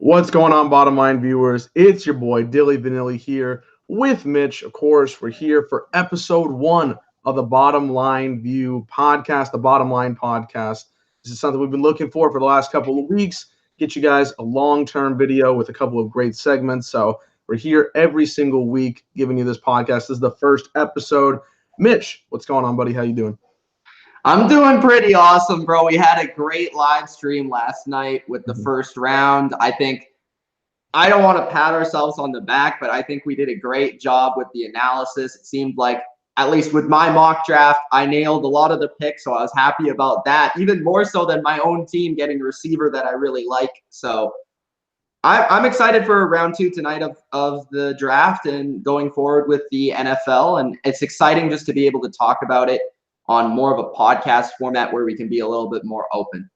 What's going on, bottom line viewers? It's your boy, Dilly Vanilli here with Mitch. Of course, we're here for episode 1 of the Bottom Line View podcast, the Bottom Line podcast. This is something we've been looking for the last couple of weeks. Get you guys a long-term video with a couple of great segments. So we're here every single week giving you this podcast. This is the first episode. Mitch, what's going on, buddy? How you doing? I'm doing pretty awesome, bro. We had a great live stream last night with the first round. I don't want to pat ourselves on the back, but I think we did a great job with the analysis. It seemed like, at least with my mock draft, I nailed a lot of the picks, so I was happy about that, even more so than my own team getting a receiver that I really like. So I'm excited for round 2 tonight of the draft and going forward with the NFL, and it's exciting just to be able to talk about it on more of a podcast format where we can be a little bit more open.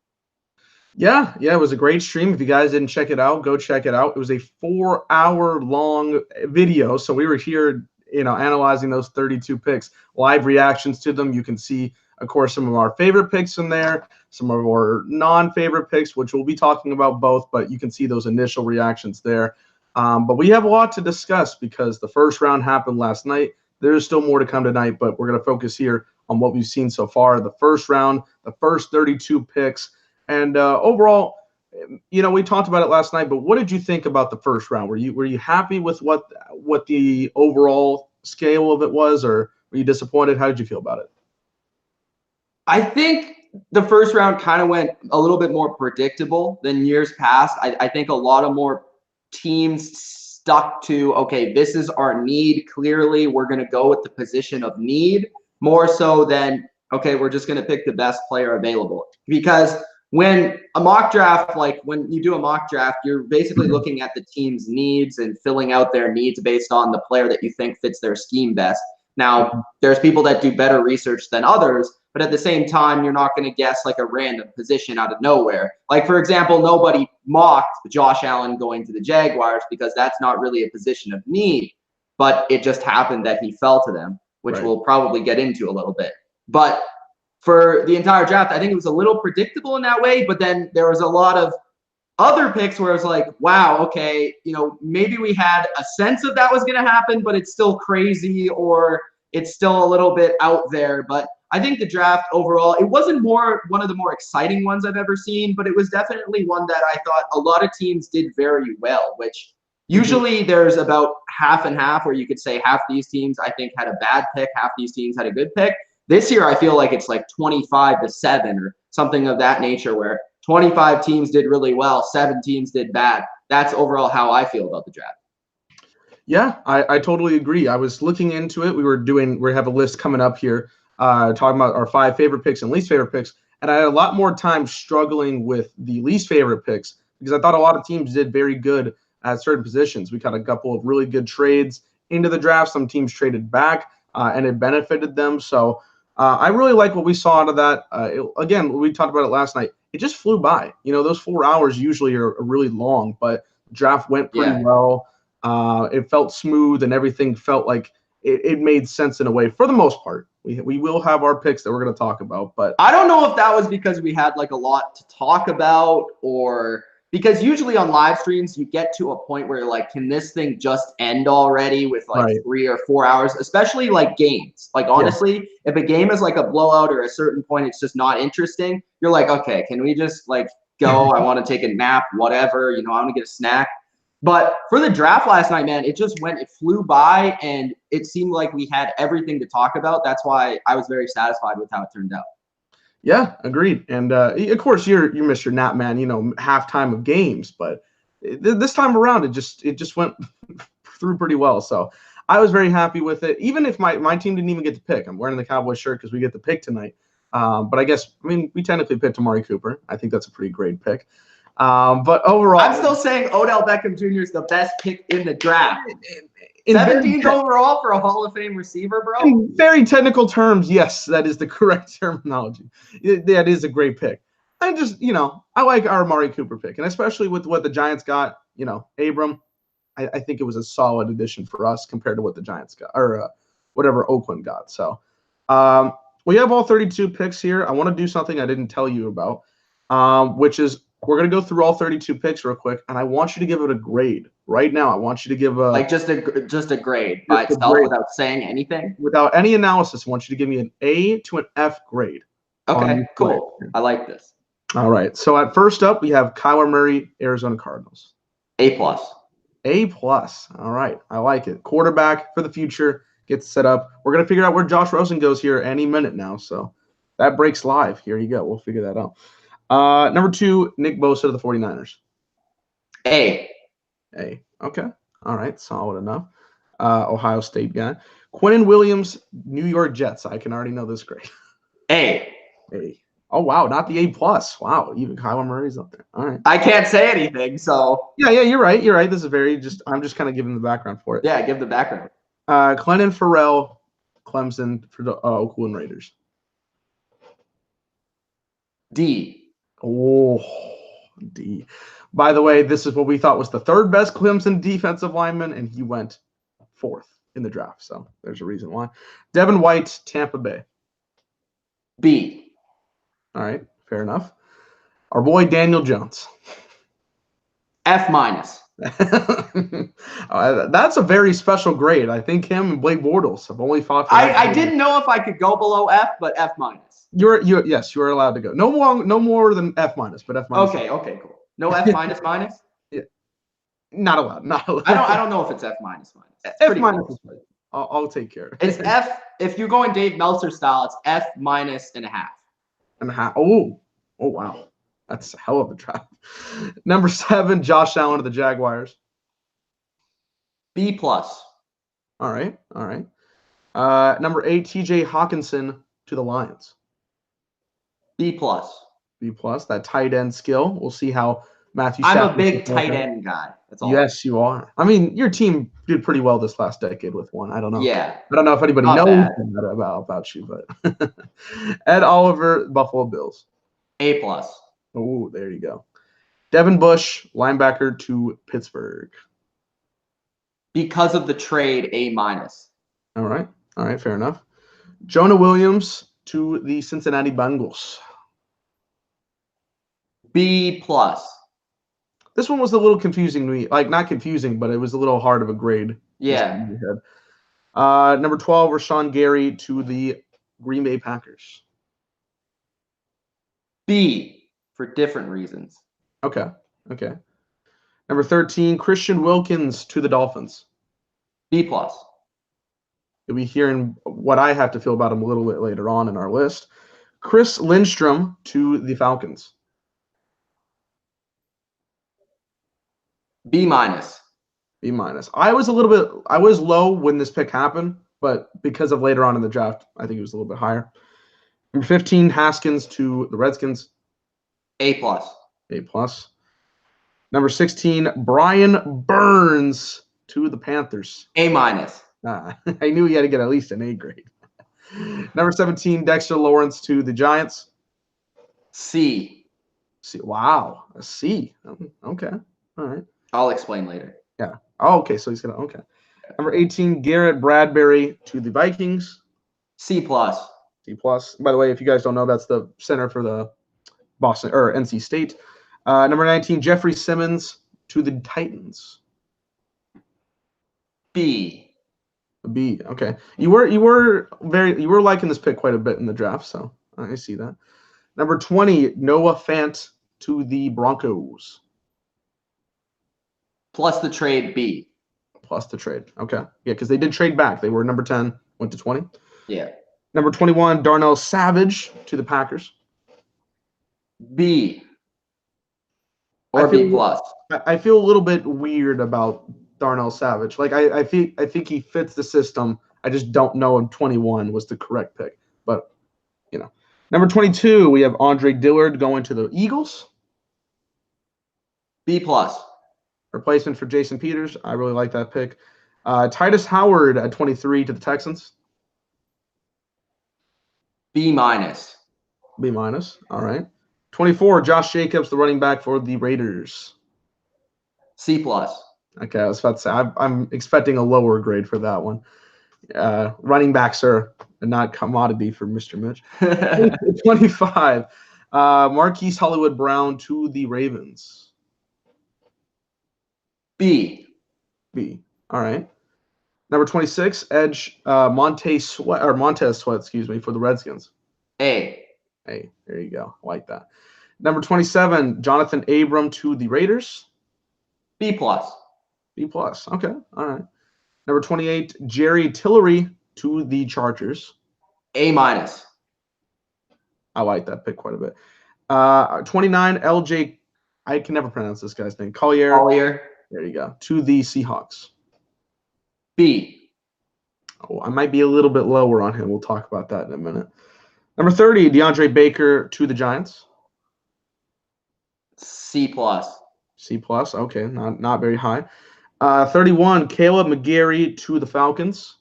Yeah, it was a great stream. If you guys didn't check it out, go check it out. It was a 4-hour long video. So we were here, analyzing those 32 picks, live reactions to them. You can see, of course, some of our favorite picks in there, some of our non-favorite picks, which we'll be talking about both, but you can see those initial reactions there. But we have a lot to discuss because the first round happened last night. There's still more to come tonight, but we're going to focus here on what we've seen so far, the first round, the first 32 picks. And overall, we talked about it last night, but what did you think about the first round? Were you happy with what the overall scale of it was, or were you disappointed? How did you feel about it? I think the first round kind of went a little bit more predictable than years past. I think a lot of more teams stuck to, okay, this is our need. Clearly, we're going to go with the position of need more so than, okay, we're just going to pick the best player available. Because when a mock draft, like when you do a mock draft, you're basically looking at the team's needs and filling out their needs based on the player that you think fits their scheme best. Now, there's people that do better research than others, but at the same time, you're not going to guess like a random position out of nowhere. Like, for example, nobody mocked Josh Allen going to the Jaguars because that's not really a position of need, but it just happened that he fell to them, which we'll probably get into a little bit. But for the entire draft, I think it was a little predictable in that way, but then there was a lot of other picks where it was like, wow, okay, maybe we had a sense of that was going to happen, but it's still crazy or it's still a little bit out there. But I think the draft overall, it wasn't one of the more exciting ones I've ever seen, but it was definitely one that I thought a lot of teams did very well, which usually there's about half and half where you could say half these teams I think had a bad pick, half these teams had a good pick. This year I feel like it's like 25-7 or something of that nature where 25 teams did really well, 7 teams did bad. That's overall how I feel about the draft. Yeah, I totally agree. I was looking into it. We have a list coming up here talking about our 5 favorite picks and least favorite picks. And I had a lot more time struggling with the least favorite picks because I thought a lot of teams did very good at certain positions. We got a couple of really good trades into the draft. Some teams traded back and it benefited them. So I really like what we saw out of that. Again, we talked about it last night. It just flew by. Those 4 hours usually are really long, but draft went pretty well. It felt smooth and everything felt like it made sense in a way for the most part. We will have our picks that we're going to talk about, but I don't know if that was because we had like a lot to talk about or because usually on live streams you get to a point where you're like, can this thing just end already with like 3 or 4 hours, especially like games. Like honestly, if a game is like a blowout or a certain point it's just not interesting, you're like, okay, can we just like go? I want to take a nap, whatever, I want to get a snack. But for the draft last night, man, it flew by and it seemed like we had everything to talk about. That's why I was very satisfied with how it turned out. Yeah, agreed. And of course, you're Mr. Nap Man, halftime of games. But this time around, it just went through pretty well. So I was very happy with it. Even if my team didn't even get to pick, I'm wearing the Cowboys shirt because we get to pick tonight. But we technically picked Amari Cooper. I think that's a pretty great pick. But overall, I'm still saying Odell Beckham Jr. is the best pick in the draft. 17th overall for a Hall of Fame receiver, bro. In very technical terms, yes, that is the correct terminology. That is a great pick. I just, I like our Amari Cooper pick, and especially with what the Giants got, Abram. I think it was a solid addition for us compared to what the Giants got or whatever Oakland got. So we have all 32 picks here. I want to do something I didn't tell you about, which is We're going to go through all 32 picks real quick, and I want you to give it a grade. Right now, I want you to give like just a grade by itself without saying anything? Without any analysis, I want you to give me an A to an F grade. Okay, cool. I like this. All right. So at first up, we have Kyler Murray, Arizona Cardinals. A+. A+. All right. I like it. Quarterback for the future gets set up. We're going to figure out where Josh Rosen goes here any minute now. So that breaks live. Here you go. We'll figure that out. Number 2, Nick Bosa to the 49ers. A. Okay. All right. Solid enough. Ohio State guy. Quinn Williams, New York Jets. I can already know this grade. A. Oh, wow. Not the A+. Wow. Even Kyler Murray's up there. All right. I can't say anything, so. Yeah, you're right. This is I'm just kind of giving the background for it. Yeah, give the background. Clennon Farrell, Clemson for the Oakland Raiders. D. Oh, D. By the way, this is what we thought was the 3rd best Clemson defensive lineman, and he went 4th in the draft. So there's a reason why. Devin White, Tampa Bay. B. All right, fair enough. Our boy Daniel Jones. F-. That's a very special grade. I think him and Blake Bortles have only fought for I didn't know if I could go below F, but F-. Yes, you are allowed to go. No more than F-, but F-. Okay, cool. No F-? Yeah. Not allowed. I don't know if it's F-. F-. I'll take care of it. It's F. If you're going Dave Meltzer style, it's F- and a half. And a half. Oh wow. That's a hell of a draft. Number 7, Josh Allen to the Jaguars. B+. All right. Number 8, TJ Hawkinson to the Lions. B+. That tight end skill. We'll see how Matthew I'm Stafford a big tight end guy. That's all. Yes, you are. I mean, your team did pretty well this last decade with one. I don't know. Yeah. I don't know if anybody Not knows bad. that about you, but Ed Oliver, Buffalo Bills. A+. Oh, there you go. Devin Bush, linebacker to Pittsburgh. Because of the trade, A-. All right, fair enough. Jonah Williams to the Cincinnati Bengals. B+. This one was a little confusing to me. Like, not confusing, but it was a little hard of a grade. Yeah. Number 12, Rashawn Gary to the Green Bay Packers. B, for different reasons. Okay. Number 13, Christian Wilkins to the Dolphins. B+. You'll be hearing what I have to feel about him a little bit later on in our list. Chris Lindstrom to the Falcons. B-. B-. I was low when this pick happened, but because of later on in the draft, I think it was a little bit higher. Number 15, Haskins to the Redskins. A+. A+. Number 16, Brian Burns to the Panthers. A-. I knew he had to get at least an A grade. Number 17, Dexter Lawrence to the Giants. C. Wow, a C. Okay, all right. I'll explain later. Yeah. Oh, okay, so he's going to, okay. Number 18, Garrett Bradbury to the Vikings. C+. C+. By the way, if you guys don't know, that's the center for the NC State. Number 19, Jeffrey Simmons to the Titans. B. Okay. You were liking this pick quite a bit in the draft, so I see that. Number 20, Noah Fant to the Broncos. Plus the trade, B. Plus the trade. Okay. Yeah, because they did trade back. They were number 10, went to 20. Yeah. Number 21, Darnell Savage to the Packers. B. Or B+. I feel a little bit weird about Darnell Savage. Like I think he fits the system. I just don't know if 21 was the correct pick. But Number 22, we have Andre Dillard going to the Eagles. B+. Replacement for Jason Peters. I really like that pick. Titus Howard at 23 to the Texans. B-. B-. All right. 24, Josh Jacobs, the running back for the Raiders. C+. Okay, I was about to say, I'm expecting a lower grade for that one. Running backs are not commodity for Mr. Mitch. 25, Marquise Hollywood Brown to the Ravens. B. B. All right. Number 26, edge Montez Sweat, excuse me, for the Redskins. A. Hey, there you go. I like that. Number 27, Jonathan Abram to the Raiders. B+. B+. Okay. All right. Number 28, Jerry Tillery to the Chargers. A-. I like that pick quite a bit. 29, LJ, I can never pronounce this guy's name. Collier. There you go. To the Seahawks. B. Oh, I might be a little bit lower on him. We'll talk about that in a minute. Number 30, DeAndre Baker to the Giants. C+. C+. Okay, not very high. 31, Caleb McGarry to the Falcons.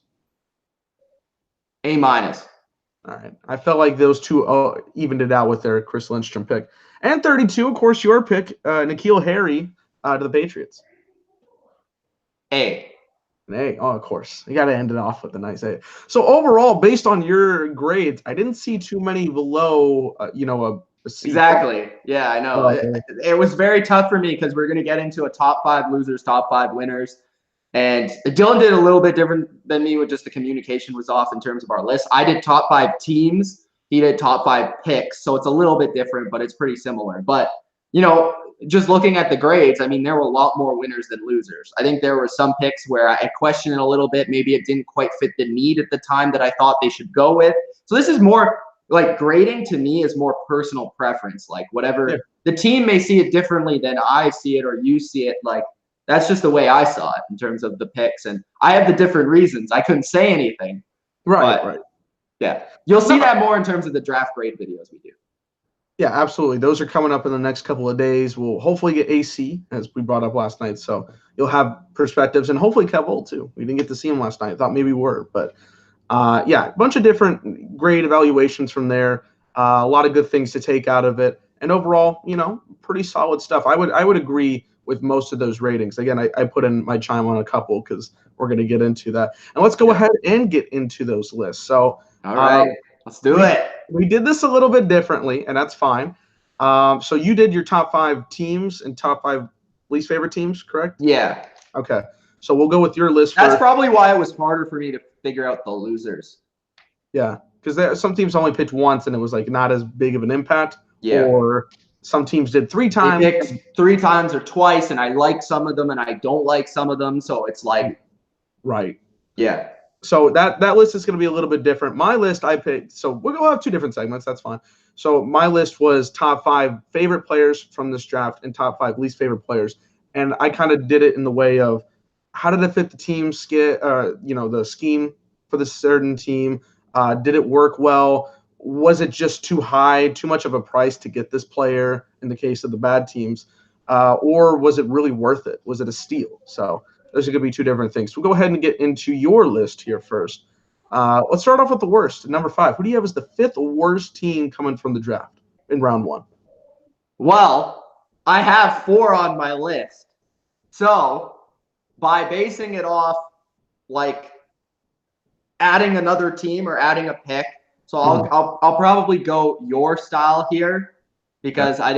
A-. All right. I felt like those two evened it out with their Chris Lindstrom pick. And 32, of course, your pick, N'Keal Harry to the Patriots. A. An A. Oh, of course. You got to end it off with a nice A. So overall, based on your grades, I didn't see too many below, a C. Exactly. Yeah, I know. It was very tough for me because we're going to get into a top 5 losers, top 5 winners. And Dylan did a little bit different than me with just the communication was off in terms of our list. I did top 5 teams. He did top 5 picks. So it's a little bit different, but it's pretty similar. But, just looking at the grades, I mean, there were a lot more winners than losers. I think there were some picks where I questioned it a little bit. Maybe it didn't quite fit the need at the time that I thought they should go with. So this is more like grading to me is more personal preference. Like whatever the team may see it differently than I see it or you see it. Like that's just the way I saw it in terms of the picks. And I have the different reasons. I couldn't say anything. Right. Yeah. You'll see that more in terms of the draft grade videos we do. Yeah, absolutely. Those are coming up in the next couple of days. We'll hopefully get AC, as we brought up last night. So you'll have perspectives, and hopefully Kev too. We didn't get to see him last night. I thought maybe we were. But, a bunch of different grade evaluations from there. A lot of good things to take out of it. And overall, pretty solid stuff. I would agree with most of those ratings. Again, I put in my chime on a couple because we're going to get into that. And let's go ahead and get into those lists. So, all right, let's do it. We did this a little bit differently, and that's fine. So you did your top 5 teams and top 5 least favorite teams, correct? Yeah. Okay. So we'll go with your list. That's probably why it was harder for me to figure out the losers. Yeah, because some teams only picked once, and it was like not as big of an impact. Yeah. Or some teams did 3 times. They picked 3 times or twice, and I like some of them, and I don't like some of them. So it's like, right. Yeah. So that list is going to be a little bit different. My list I picked, so we're going to have 2 different segments. That's fine. So my list was top 5 favorite players from this draft and top 5 least favorite players. And I kind of did it in the way of how did it fit the team, the scheme for the certain team? Did it work well? Was it just too high, too much of a price to get this player in the case of the bad teams? Or was it really worth it? Was it a steal? So those are going to be 2 different things. We'll go ahead and get into your list here first. Let's start off with the worst. Number 5. Who do you have as the 5th worst team coming from the draft in round 1? Well, I have 4 on my list. So by basing it off like adding another team or adding a pick, so I'll probably go your style here because I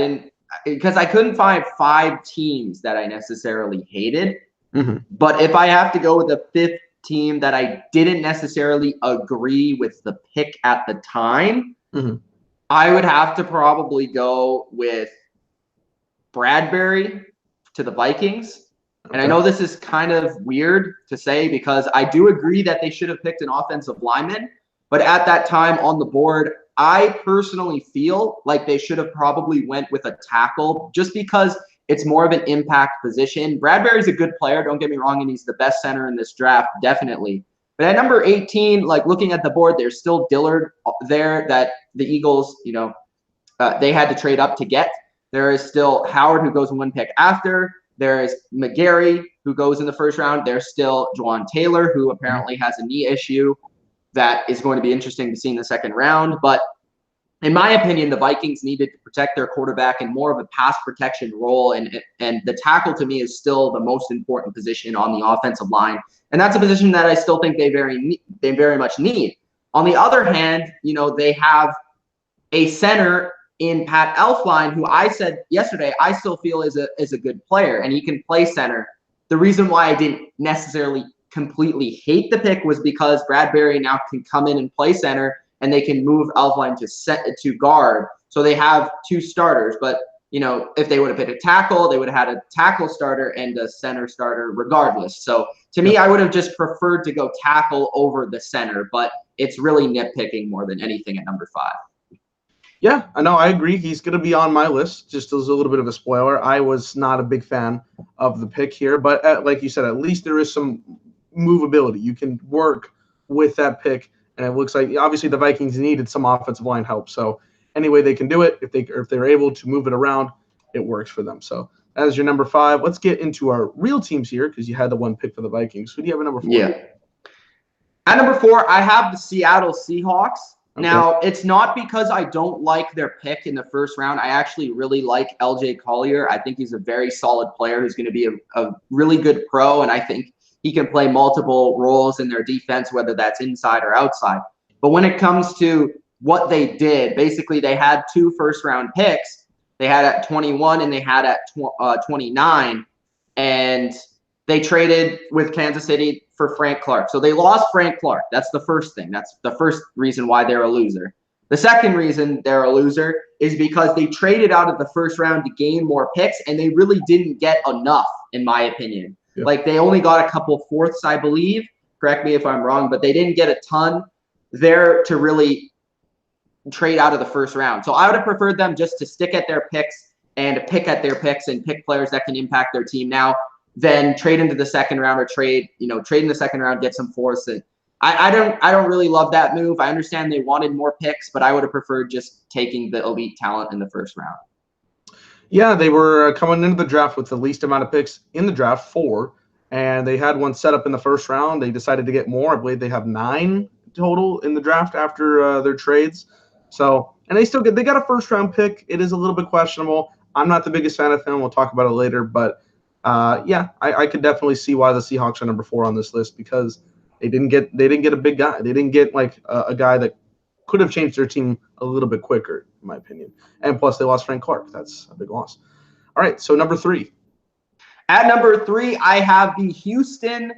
couldn't find 5 teams that I necessarily hated. Mm-hmm. But if I have to go with the 5th team that I didn't necessarily agree with the pick at the time, I would have to probably go with Bradbury to the Vikings. Okay. And I know this is kind of weird to say because I do agree that they should have picked an offensive lineman. But at that time on the board, I personally feel like they should have probably went with a tackle just because it's more of an impact position. Bradbury's a good player, don't get me wrong, and he's the best center in this draft, definitely. But at number 18, like looking at the board, there's still Dillard there that the Eagles, they had to trade up to get. There is still Howard, who goes 1 pick after. There is McGarry, who goes in the 1st round. There's still Juwan Taylor, who apparently has a knee issue that is going to be interesting to see in the 2nd round. But in my opinion, the Vikings needed to protect their quarterback in more of a pass protection role, and the tackle to me is still the most important position on the offensive line, and that's a position that I still think they very much need. On the other hand, they have a center in Pat Elflein, who I said yesterday I still feel is a good player and he can play center. The reason why I didn't necessarily completely hate the pick was because Bradbury now can come in and play center, and they can move Elflein to guard. So they have two starters. But if they would have picked a tackle, they would have had a tackle starter and a center starter regardless. So to me, I would have just preferred to go tackle over the center, but it's really nitpicking more than anything at number 5. Yeah, I know. I agree. He's going to be on my list. Just as a little bit of a spoiler, I was not a big fan of the pick here, but like you said, at least there is some movability. You can work with that pick, and it looks like obviously the Vikings needed some offensive line help. So any way they can do it, if they're able to move it around, it works for them. So that is your number 5. Let's get into our real teams here because you had the one pick for the Vikings. Who do you have at number 4? Yeah. At number 4, I have the Seattle Seahawks. Okay. Now, it's not because I don't like their pick in the first round. I actually really like LJ Collier. I think he's a very solid player who's going to be a really good pro, and I think he can play multiple roles in their defense, whether that's inside or outside. But when it comes to what they did, basically they had 2 first-round picks. They had at 21 and they had at 29, and they traded with Kansas City for Frank Clark. So they lost Frank Clark. That's the first thing. That's the first reason why they're a loser. The second reason they're a loser is because they traded out of the first round to gain more picks, and they really didn't get enough, in my opinion. Yep. Like they only got a couple fourths, I believe. Correct me if I'm wrong, but they didn't get a ton there to really trade out of the first round. So I would have preferred them just to stick at their picks and pick at their picks and pick players that can impact their team now, then trade into the second round or trade in the second round, get some fourths. And I don't really love that move. I understand they wanted more picks, but I would have preferred just taking the elite talent in the first round. Yeah, they were coming into the draft with the least amount of picks in the draft, 4, and they had one set up in the first round. They decided to get more. I believe they have 9 total in the draft after their trades. So, and they got a first round pick. It is a little bit questionable. I'm not the biggest fan of him. We'll talk about it later, but I could definitely see why the Seahawks are number 4 on this list because they didn't get a big guy. They didn't get like a guy that could have changed their team a little bit quicker, in my opinion. And plus, they lost Frank Clark. That's a big loss. All right, so number 3. At number 3, I have the Houston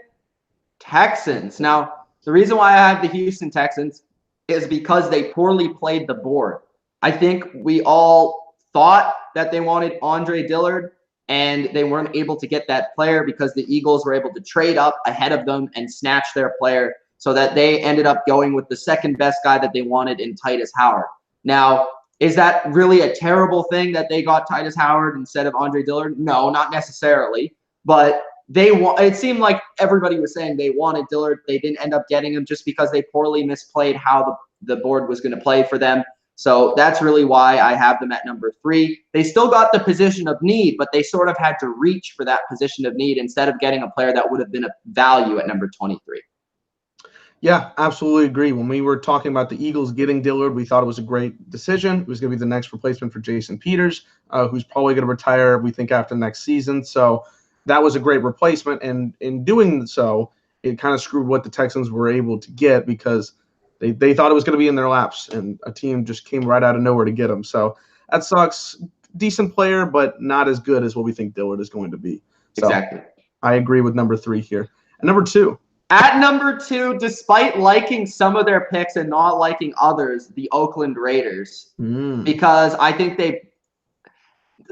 Texans. Now, the reason why I have the Houston Texans is because they poorly played the board. I think we all thought that they wanted Andre Dillard, and they weren't able to get that player because the Eagles were able to trade up ahead of them and snatch their player so that they ended up going with the second best guy that they wanted in Titus Howard. Now, is that really a terrible thing that they got Titus Howard instead of Andre Dillard? No, not necessarily. But it seemed like everybody was saying they wanted Dillard. They didn't end up getting him just because they poorly misplayed how the board was going to play for them. So that's really why I have them at number 3. They still got the position of need, but they sort of had to reach for that position of need instead of getting a player that would have been a value at number 23. Yeah, absolutely agree. When we were talking about the Eagles getting Dillard, we thought it was a great decision. It was going to be the next replacement for Jason Peters, who's probably going to retire, we think, after next season. So that was a great replacement. And in doing so, it kind of screwed what the Texans were able to get because they thought it was going to be in their laps, and a team just came right out of nowhere to get him. So that sucks. Decent player, but not as good as what we think Dillard is going to be. So exactly. I agree with number 3 here. And number 2. At number 2, despite liking some of their picks and not liking others, the Oakland Raiders. Because I think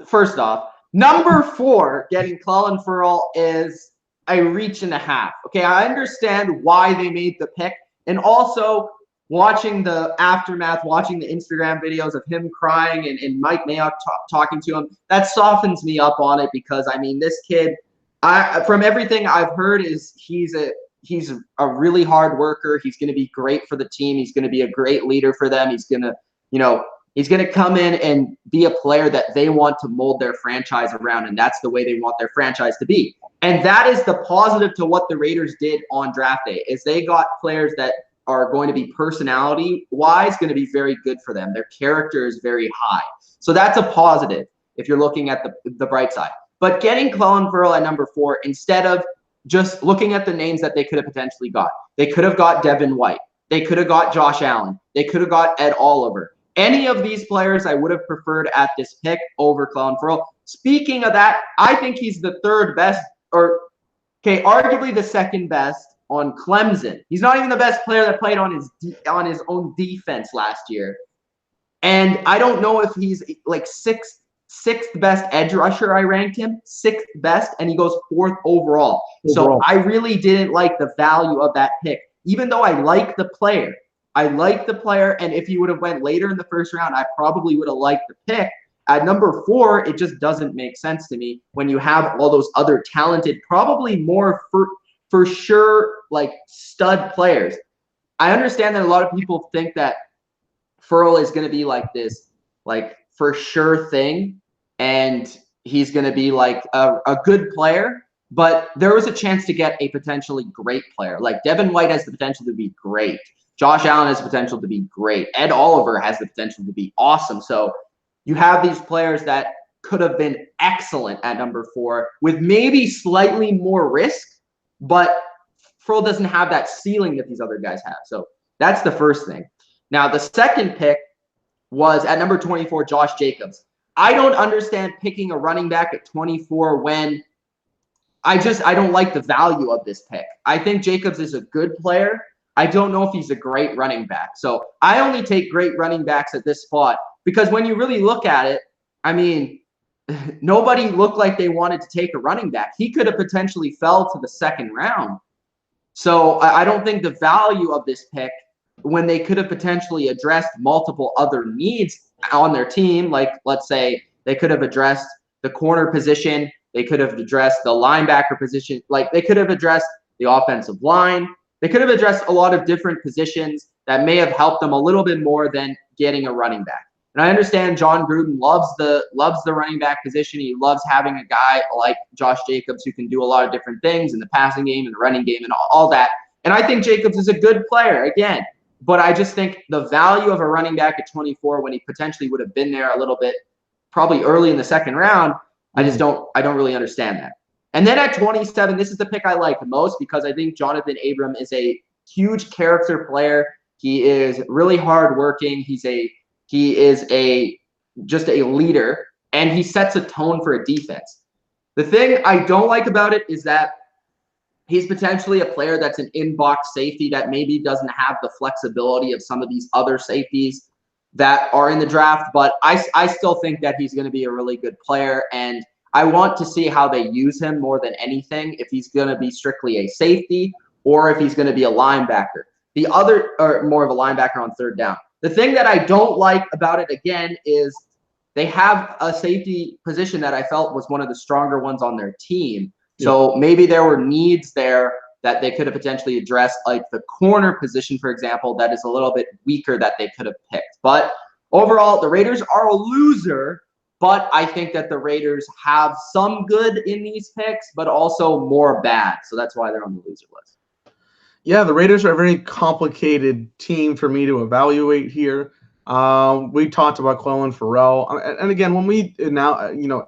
first off, number 4, getting Clelin Ferrell is a reach and a half. Okay, I understand why they made the pick. And also, watching the aftermath, watching the Instagram videos of him crying and Mike Mayock talking to him, that softens me up on it because, I mean, this kid, from everything I've heard, is he's a really hard worker. He's going to be great for the team. He's going to be a great leader for them. He's going to come in and be a player that they want to mold their franchise around, and that's the way they want their franchise to be. And that is the positive to what the Raiders did on draft day, is they got players that are going to be personality-wise going to be very good for them. Their character is very high. So that's a positive if you're looking at the bright side. But getting Clelin Ferrell at number 4 instead of just looking at the names that they could have potentially got. They could have got Devin White. They could have got Josh Allen. They could have got Ed Oliver. any of these players I would have preferred at this pick over Clelin Ferrell. Speaking of that, I think he's the third best, or arguably the second best on Clemson. He's not even the best player that played on his own defense last year. And I don't know if he's like sixth best edge rusher. I ranked him sixth best, and he goes fourth overall. So I really didn't like the value of that pick, even though I like the player. And if he would have went later in the first round, I probably would have liked the pick. At number 4, it just doesn't make sense to me when you have all those other talented, probably more for sure, like stud players. I understand that a lot of people think that Ferrell is going to be like this, like for sure thing, and he's going to be like a good player, but there was a chance to get a potentially great player. Like Devin White has the potential to be great. Josh Allen has the potential to be great. Ed Oliver has the potential to be awesome. So you have these players that could have been excellent at number 4 with maybe slightly more risk, but Ferrell doesn't have that ceiling that these other guys have. So that's the first thing. Now, the second pick was at number 24, Josh Jacobs. I don't understand picking a running back at 24 when I don't like the value of this pick. I think Jacobs is a good player. I don't know if he's a great running back. So I only take great running backs at this spot because when you really look at it, I mean, nobody looked like they wanted to take a running back. He could have potentially fell to the second round. So I don't think the value of this pick, when they could have potentially addressed multiple other needs on their team, like let's say they could have addressed the corner position, they could have addressed the linebacker position, like they could have addressed the offensive line. They could have addressed a lot of different positions that may have helped them a little bit more than getting a running back. And I understand John Gruden loves the running back position. He loves having a guy like Josh Jacobs who can do a lot of different things in the passing game and the running game and all that. And I think Jacobs is a good player, again. But I just think the value of a running back at 24 when he potentially would have been there a little bit, probably early in the second round, I don't really understand that. And then at 27, this is the pick I like the most because I think Jonathan Abram is a huge character player. He is really hardworking. He is just a leader, and he sets a tone for a defense. The thing I don't like about it is that he's potentially a player that's an in-box safety that maybe doesn't have the flexibility of some of these other safeties that are in the draft, but I still think that he's going to be a really good player, and I want to see how they use him more than anything, if he's going to be strictly a safety or if he's going to be a linebacker. Or more of a linebacker on third down. The thing that I don't like about it, again, is they have a safety position that I felt was one of the stronger ones on their team. So maybe there were needs there that they could have potentially addressed, like the corner position, for example, that is a little bit weaker that they could have picked. But overall, the Raiders are a loser, but I think that the Raiders have some good in these picks, but also more bad. So that's why they're on the loser list. Yeah, the Raiders are a very complicated team for me to evaluate here. We talked about Clelin Ferrell, and again, when we now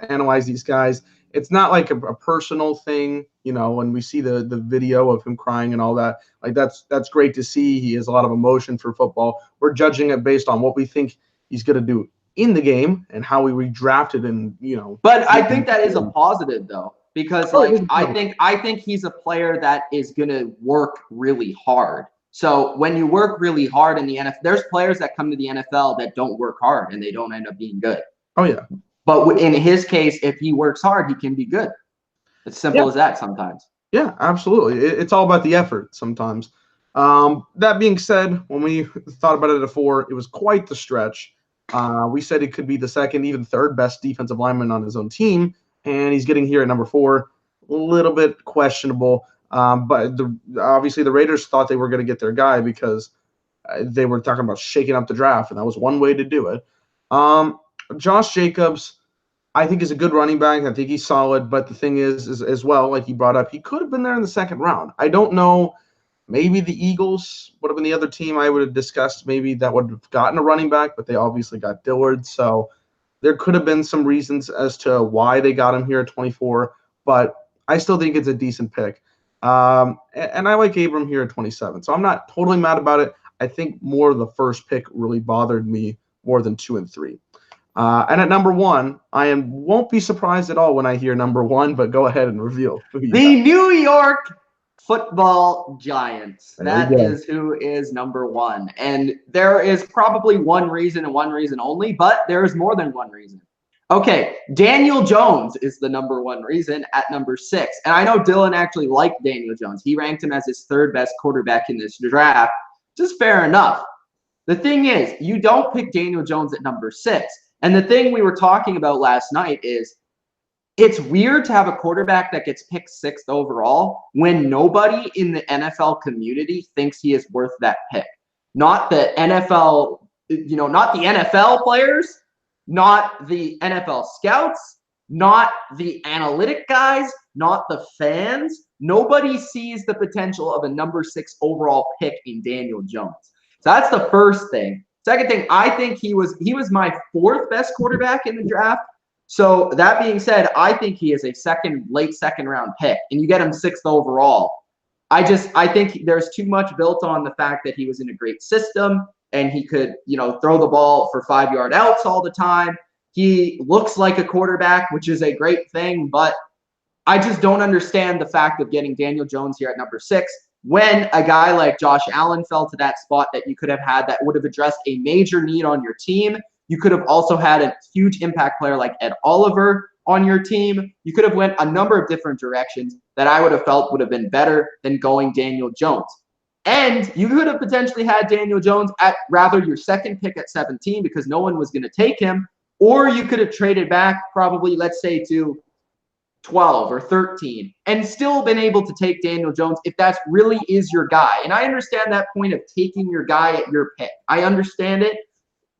analyze these guys, it's not like a personal thing. When we see the video of him crying and all that, like that's great to see. He has a lot of emotion for football. We're judging it based on what we think he's going to do in the game and how we redrafted and But I think that is a positive though. Because I think he's a player that is going to work really hard. So when you work really hard in the NFL, there's players that come to the NFL that don't work hard and they don't end up being good. Oh, yeah. But in his case, if he works hard, he can be good. It's simple as that sometimes. Yeah, absolutely. It's all about the effort sometimes. That being said, when we thought about it at 4, it was quite the stretch. We said it could be the second, even third best defensive lineman on his own team. And he's getting here at number 4, a little bit questionable. But obviously the Raiders thought they were going to get their guy because they were talking about shaking up the draft, and that was one way to do it. Josh Jacobs, I think, is a good running back. I think he's solid. But the thing is as well, like you brought up, he could have been there in the second round. I don't know. Maybe the Eagles would have been the other team I would have discussed. Maybe that would have gotten a running back, but they obviously got Dillard. So there could have been some reasons as to why they got him here at 24, but I still think it's a decent pick. And I like Abram here at 27, so I'm not totally mad about it. I think more of the first pick really bothered me more than 2 and 3. And at number 1, won't be surprised at all when I hear number 1, but go ahead and reveal who you The got. New York Football Giants. There That you go. is who is number 1. And there is probably one reason and one reason only, but there is more than one reason. Okay, Daniel Jones is the number 1 reason at number 6. And I know Dylan actually liked Daniel Jones. He ranked him as his 3rd best quarterback in this draft. Just fair enough. The thing is, you don't pick Daniel Jones at number 6. And the thing we were talking about last night is it's weird to have a quarterback that gets picked 6th overall when nobody in the NFL community thinks he is worth that pick. Not the NFL, not the NFL players, not the NFL scouts, not the analytic guys, not the fans. Nobody sees the potential of a number 6 overall pick in Daniel Jones. So that's the first thing. Second thing, I think he was my 4th best quarterback in the draft. So that being said, I think he is a late second round pick, and you get him 6th overall. I think there's too much built on the fact that he was in a great system and he could, throw the ball for 5-yard outs all the time. He looks like a quarterback, which is a great thing, but I just don't understand the fact of getting Daniel Jones here at number 6 when a guy like Josh Allen fell to that spot that you could have had that would have addressed a major need on your team. You could have also had a huge impact player like Ed Oliver on your team. You could have went a number of different directions that I would have felt would have been better than going Daniel Jones. And you could have potentially had Daniel Jones at rather your 2nd pick at 17 because no one was going to take him. Or you could have traded back probably, let's say, to 12 or 13 and still been able to take Daniel Jones if that really is your guy. And I understand that point of taking your guy at your pick. I understand it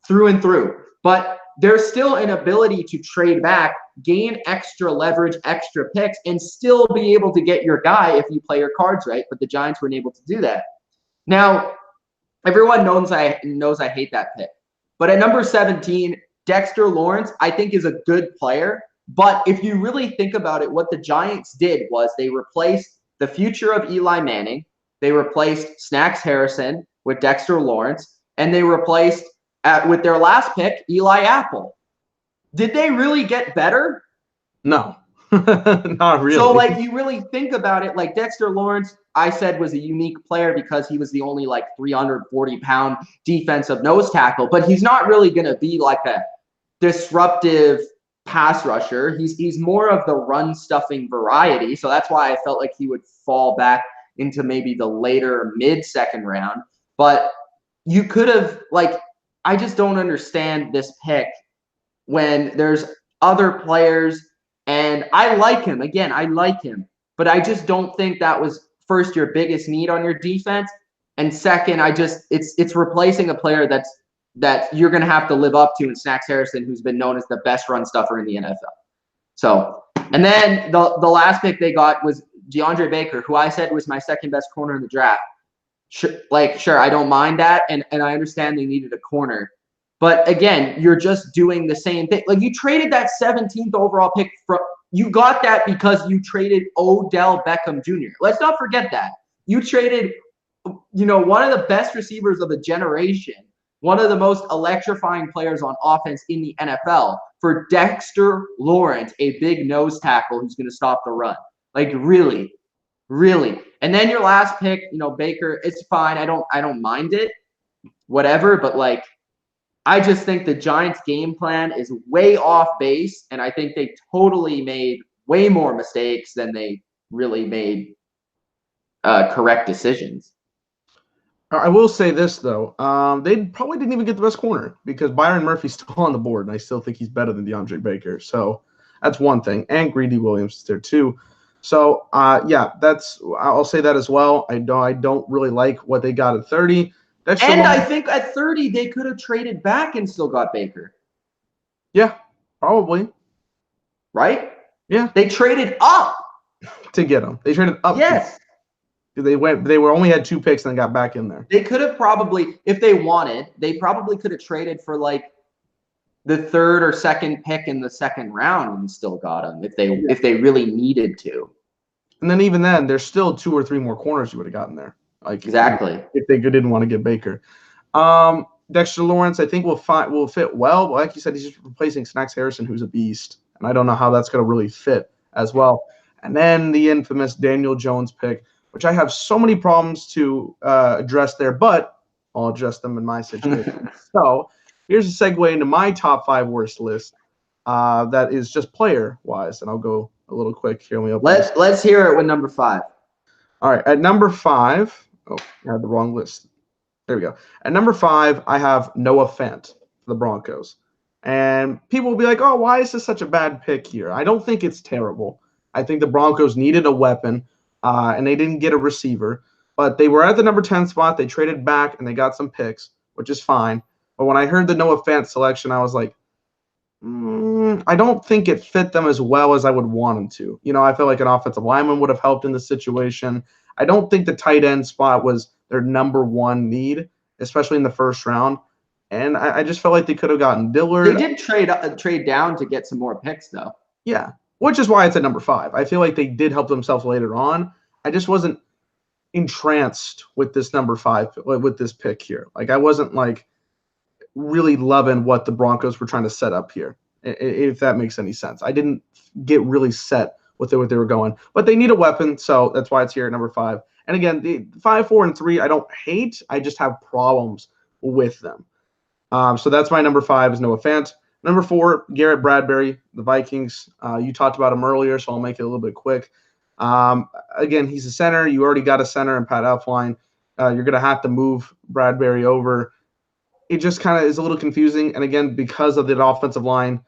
through and through. But there's still an ability to trade back, gain extra leverage, extra picks, and still be able to get your guy if you play your cards right. But the Giants weren't able to do that. Now, everyone knows I hate that pick. But at number 17, Dexter Lawrence, I think, is a good player. But if you really think about it, what the Giants did was they replaced the future of Eli Manning. They replaced Snacks Harrison with Dexter Lawrence. And they replaced, with their last pick, Eli Apple. Did they really get better? No, not really. So, you really think about it, Dexter Lawrence, I said, was a unique player because he was the only, 340-pound defensive nose tackle. But he's not really going to be like a disruptive pass rusher. He's more of the run-stuffing variety. So that's why I felt like he would fall back into maybe the later mid-second round. But you could have, I just don't understand this pick when there's other players, and I like him. Again, I like him, but I just don't think that was, first, your biggest need on your defense, and second, it's replacing a player that you're going to have to live up to in Snacks Harrison, who's been known as the best run stuffer in the NFL. So, and then the last pick they got was Deandre Baker, who I said was my 2nd best corner in the draft. Sure, I don't mind that, and I understand they needed a corner. But again, you're just doing the same thing. You traded that 17th overall pick you got that because you traded Odell Beckham Jr. Let's not forget that. You traded, one of the best receivers of a generation, one of the most electrifying players on offense in the NFL for Dexter Lawrence, a big nose tackle who's going to stop the run. Really. Really. And then your last pick, Baker, it's fine. I don't mind it. Whatever. But I just think the Giants' game plan is way off base. And I think they totally made way more mistakes than they really made correct decisions. I will say this, though. They probably didn't even get the best corner because Byron Murphy's still on the board. And I still think he's better than DeAndre Baker. So that's one thing. And Greedy Williams is there, too. So, I'll say that as well. I don't really like what they got at 30. I think at 30, they could have traded back and still got Baker. Yeah, probably. Right? Yeah. They traded up to get him. They traded up. Yes. They only had 2 picks and got back in there. They could have probably, if they wanted, they probably could have traded for the 3rd or 2nd pick in the 2nd round and still got him if they really needed to. And then even then, there's still 2 or 3 more corners you would have gotten there. Exactly. If they didn't want to get Baker. Dexter Lawrence, I think will fit well. But like you said, he's just replacing Snacks Harrison, who's a beast. And I don't know how that's going to really fit as well. And then the infamous Daniel Jones pick, which I have so many problems to address there, but I'll address them in my situation. So here's a segue into my top 5 worst list. That is just player-wise, and I'll go a little quick here. Let's hear it with number 5. All right, at number 5, I had the wrong list. There we go. At number 5, I have Noah Fant for the Broncos. And people will be like, oh, why is this such a bad pick here? I don't think it's terrible. I think the Broncos needed a weapon, and they didn't get a receiver. But they were at the number 10 spot. They traded back, and they got some picks, which is fine. But when I heard the Noah Fant selection, I was like, I don't think it fit them as well as I would want them to. You know, I feel like an offensive lineman would have helped in the situation. I don't think the tight end spot was their number 1 need, especially in the first round. And I just felt like they could have gotten Dillard. They did trade down to get some more picks, though. Yeah, which is why it's at number 5. I feel like they did help themselves later on. I just wasn't entranced with this number 5, with this pick here. Like, I wasn't, like, really loving what the Broncos were trying to set up here, if that makes any sense. I didn't get really set with what they were going. But they need a weapon, so that's why it's here at number 5. And again, the 5, 4, and 3, I don't hate. I just have problems with them. So that's my number 5 is Noah Fant. Number 4, Garrett Bradbury, the Vikings. You talked about him earlier, so I'll make it a little bit quick. Again, he's a center. You already got a center in Pat Elflein. You're going to have to move Bradbury over. It just kind of is a little confusing. And again, because of the offensive line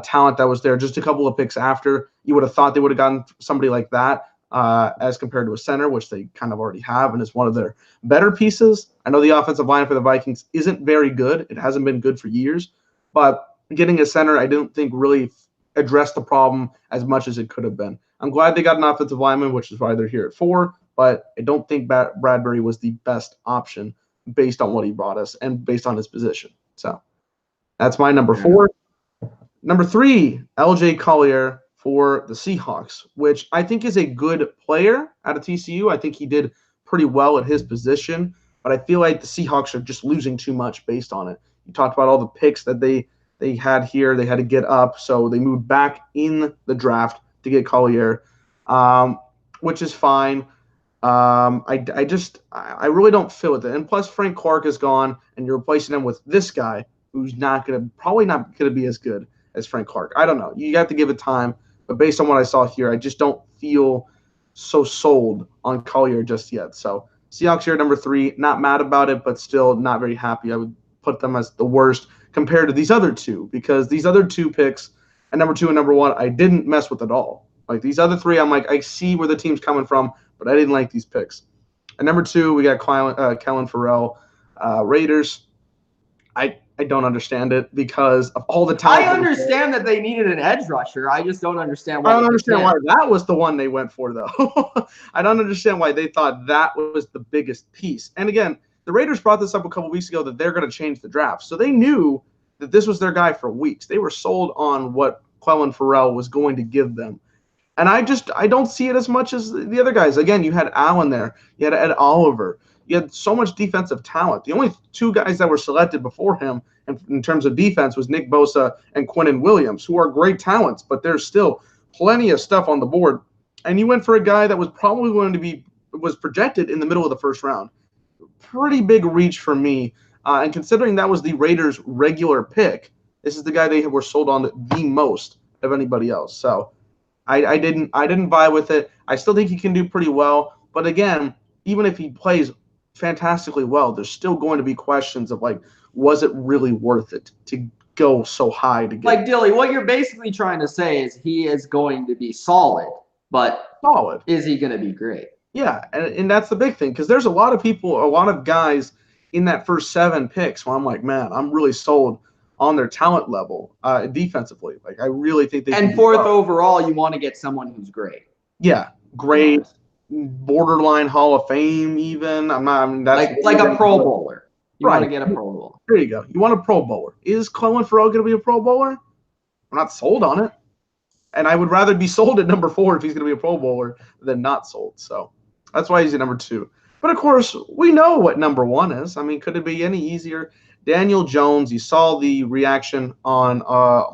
talent that was there just a couple of picks after, you would have thought they would have gotten somebody like that as compared to a center, which they kind of already have and is one of their better pieces. I know the offensive line for the Vikings isn't very good. It hasn't been good for years. But getting a center, I don't think really addressed the problem as much as it could have been. I'm glad they got an offensive lineman, which is why they're here at 4. But I don't think Bradbury was the best option based on what he brought us and based on his position. So that's my number 4. Number 3, LJ Collier for the Seahawks, which I think is a good player out of TCU. I think he did pretty well at his position, but I feel like the Seahawks are just losing too much based on it. You talked about all the picks that they had here. They had to get up, so they moved back in the draft to get Collier, which is fine. I really don't feel it. And plus, Frank Clark is gone, and you're replacing him with this guy who's probably not going to be as good as Frank Clark. I don't know. You have to give it time. But based on what I saw here, I just don't feel so sold on Collier just yet. So Seahawks here at number 3, not mad about it, but still not very happy. I would put them as the worst compared to these other 2, because these other 2 picks at number 2 and number 1, I didn't mess with at all. Like these other 3, I'm like, I see where the team's coming from, but I didn't like these picks. At number 2, we got Kellen Farrell, Raiders. I don't understand it because of all the time. I understand that they needed an edge rusher. I just don't understand why. I don't understand why that was the one they went for, though. I don't understand why they thought that was the biggest piece. And again, the Raiders brought this up a couple weeks ago that they're going to change the draft. So they knew that this was their guy for weeks. They were sold on what Kellen Farrell was going to give them. And I don't see it as much as the other guys. Again, you had Allen there. You had Ed Oliver. You had so much defensive talent. The only 2 guys that were selected before him in terms of defense was Nick Bosa and Quinn Williams, who are great talents, but there's still plenty of stuff on the board. And you went for a guy that was probably going to was projected in the middle of the first round. Pretty big reach for me. And considering that was the Raiders' regular pick, this is the guy they were sold on the most of anybody else. So I didn't vibe with it. I still think he can do pretty well. But again, even if he plays fantastically well, there's still going to be questions of like, was it really worth it to go so high to get like Dilly? What you're basically trying to say is he is going to be solid, but is he going to be great? Yeah, and that's the big thing, because there's a lot of guys in that first 7 picks where I'm like, man, I'm really sold on their talent level defensively. Like I really think they. And 4th overall, you want to get someone who's great. Yeah, great. Borderline Hall of Fame, even. That's like a Pro Bowler. You want to get a Pro Bowler. There you go. You want a Pro Bowler. Is Kellen Farrell going to be a Pro Bowler? I'm not sold on it. And I would rather be sold at number 4 if he's going to be a Pro Bowler than not sold. So that's why he's at number 2. But, of course, we know what number 1 is. I mean, could it be any easier? Daniel Jones, you saw the reaction on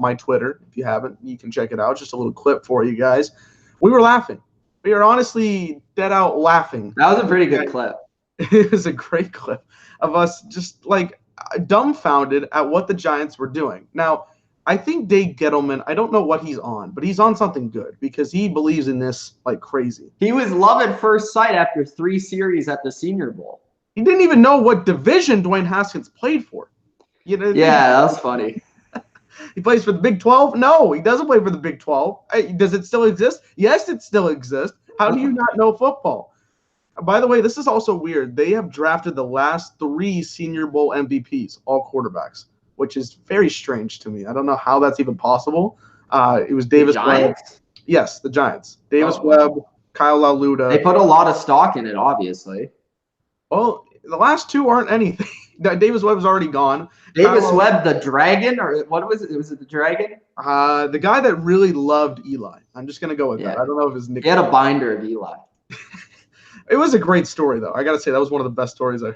my Twitter. If you haven't, you can check it out. Just a little clip for you guys. We were laughing. We are honestly dead out laughing. That was a pretty good clip. It was a great clip of us just like dumbfounded at what the Giants were doing. Now, I think Dave Gettleman, I don't know what he's on, but he's on something good because he believes in this like crazy. He was love at first sight after 3 series at the Senior Bowl. He didn't even know what division Dwayne Haskins played for. Yeah, that was funny. He plays for the Big 12? No, he doesn't play for the Big 12. Does it still exist? Yes, it still exists. How do you not know football? By the way, this is also weird. They have drafted the last 3 Senior Bowl MVPs, all quarterbacks, which is very strange to me. I don't know how that's even possible. It was Davis Webb. Yes, the Giants. Davis Webb, Kyle LaLuda. They put a lot of stock in it, obviously. Well, the last 2 aren't anything. Davis Webb is already gone. Davis Webb, the Dragon, or what was it? Was it the Dragon? The guy that really loved Eli. I'm just gonna go with that. I don't know if his nickname. He had a binder of Eli. It was a great story, though. I gotta say that was one of the best stories I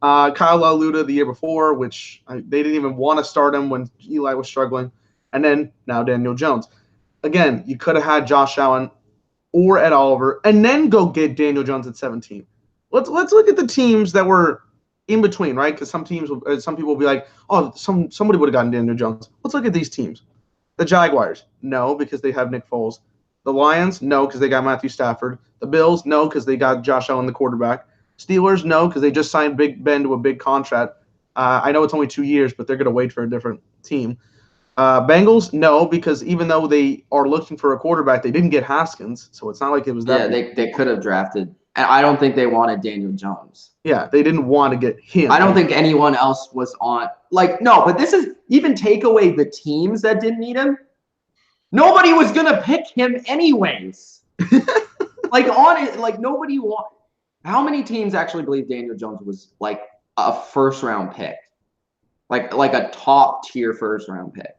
heard. Kyle LaLuda the year before, which they didn't even want to start him when Eli was struggling, and then now Daniel Jones. Again, you could have had Josh Allen or Ed Oliver, and then go get Daniel Jones at 17. Let's look at the teams that were in between, right? Because some people will be like, oh, somebody would have gotten Daniel Jones. Let's look at these teams. The Jaguars, no, because they have Nick Foles. The Lions, no, because they got Matthew Stafford. The Bills, no, because they got Josh Allen, the quarterback. Steelers, no, because they just signed Big Ben to a big contract. I know it's only 2 years, but they're going to wait for a different team. Bengals, no, because even though they are looking for a quarterback, they didn't get Haskins, so it's not like it was that. Yeah, they could have drafted. And I don't think they wanted Daniel Jones. Yeah, they didn't want to get him. I don't think anyone else was on. No, but this is even take away the teams that didn't need him. Nobody was going to pick him anyways. Nobody want. How many teams actually believe Daniel Jones was like a first-round pick? Like a top-tier first-round pick?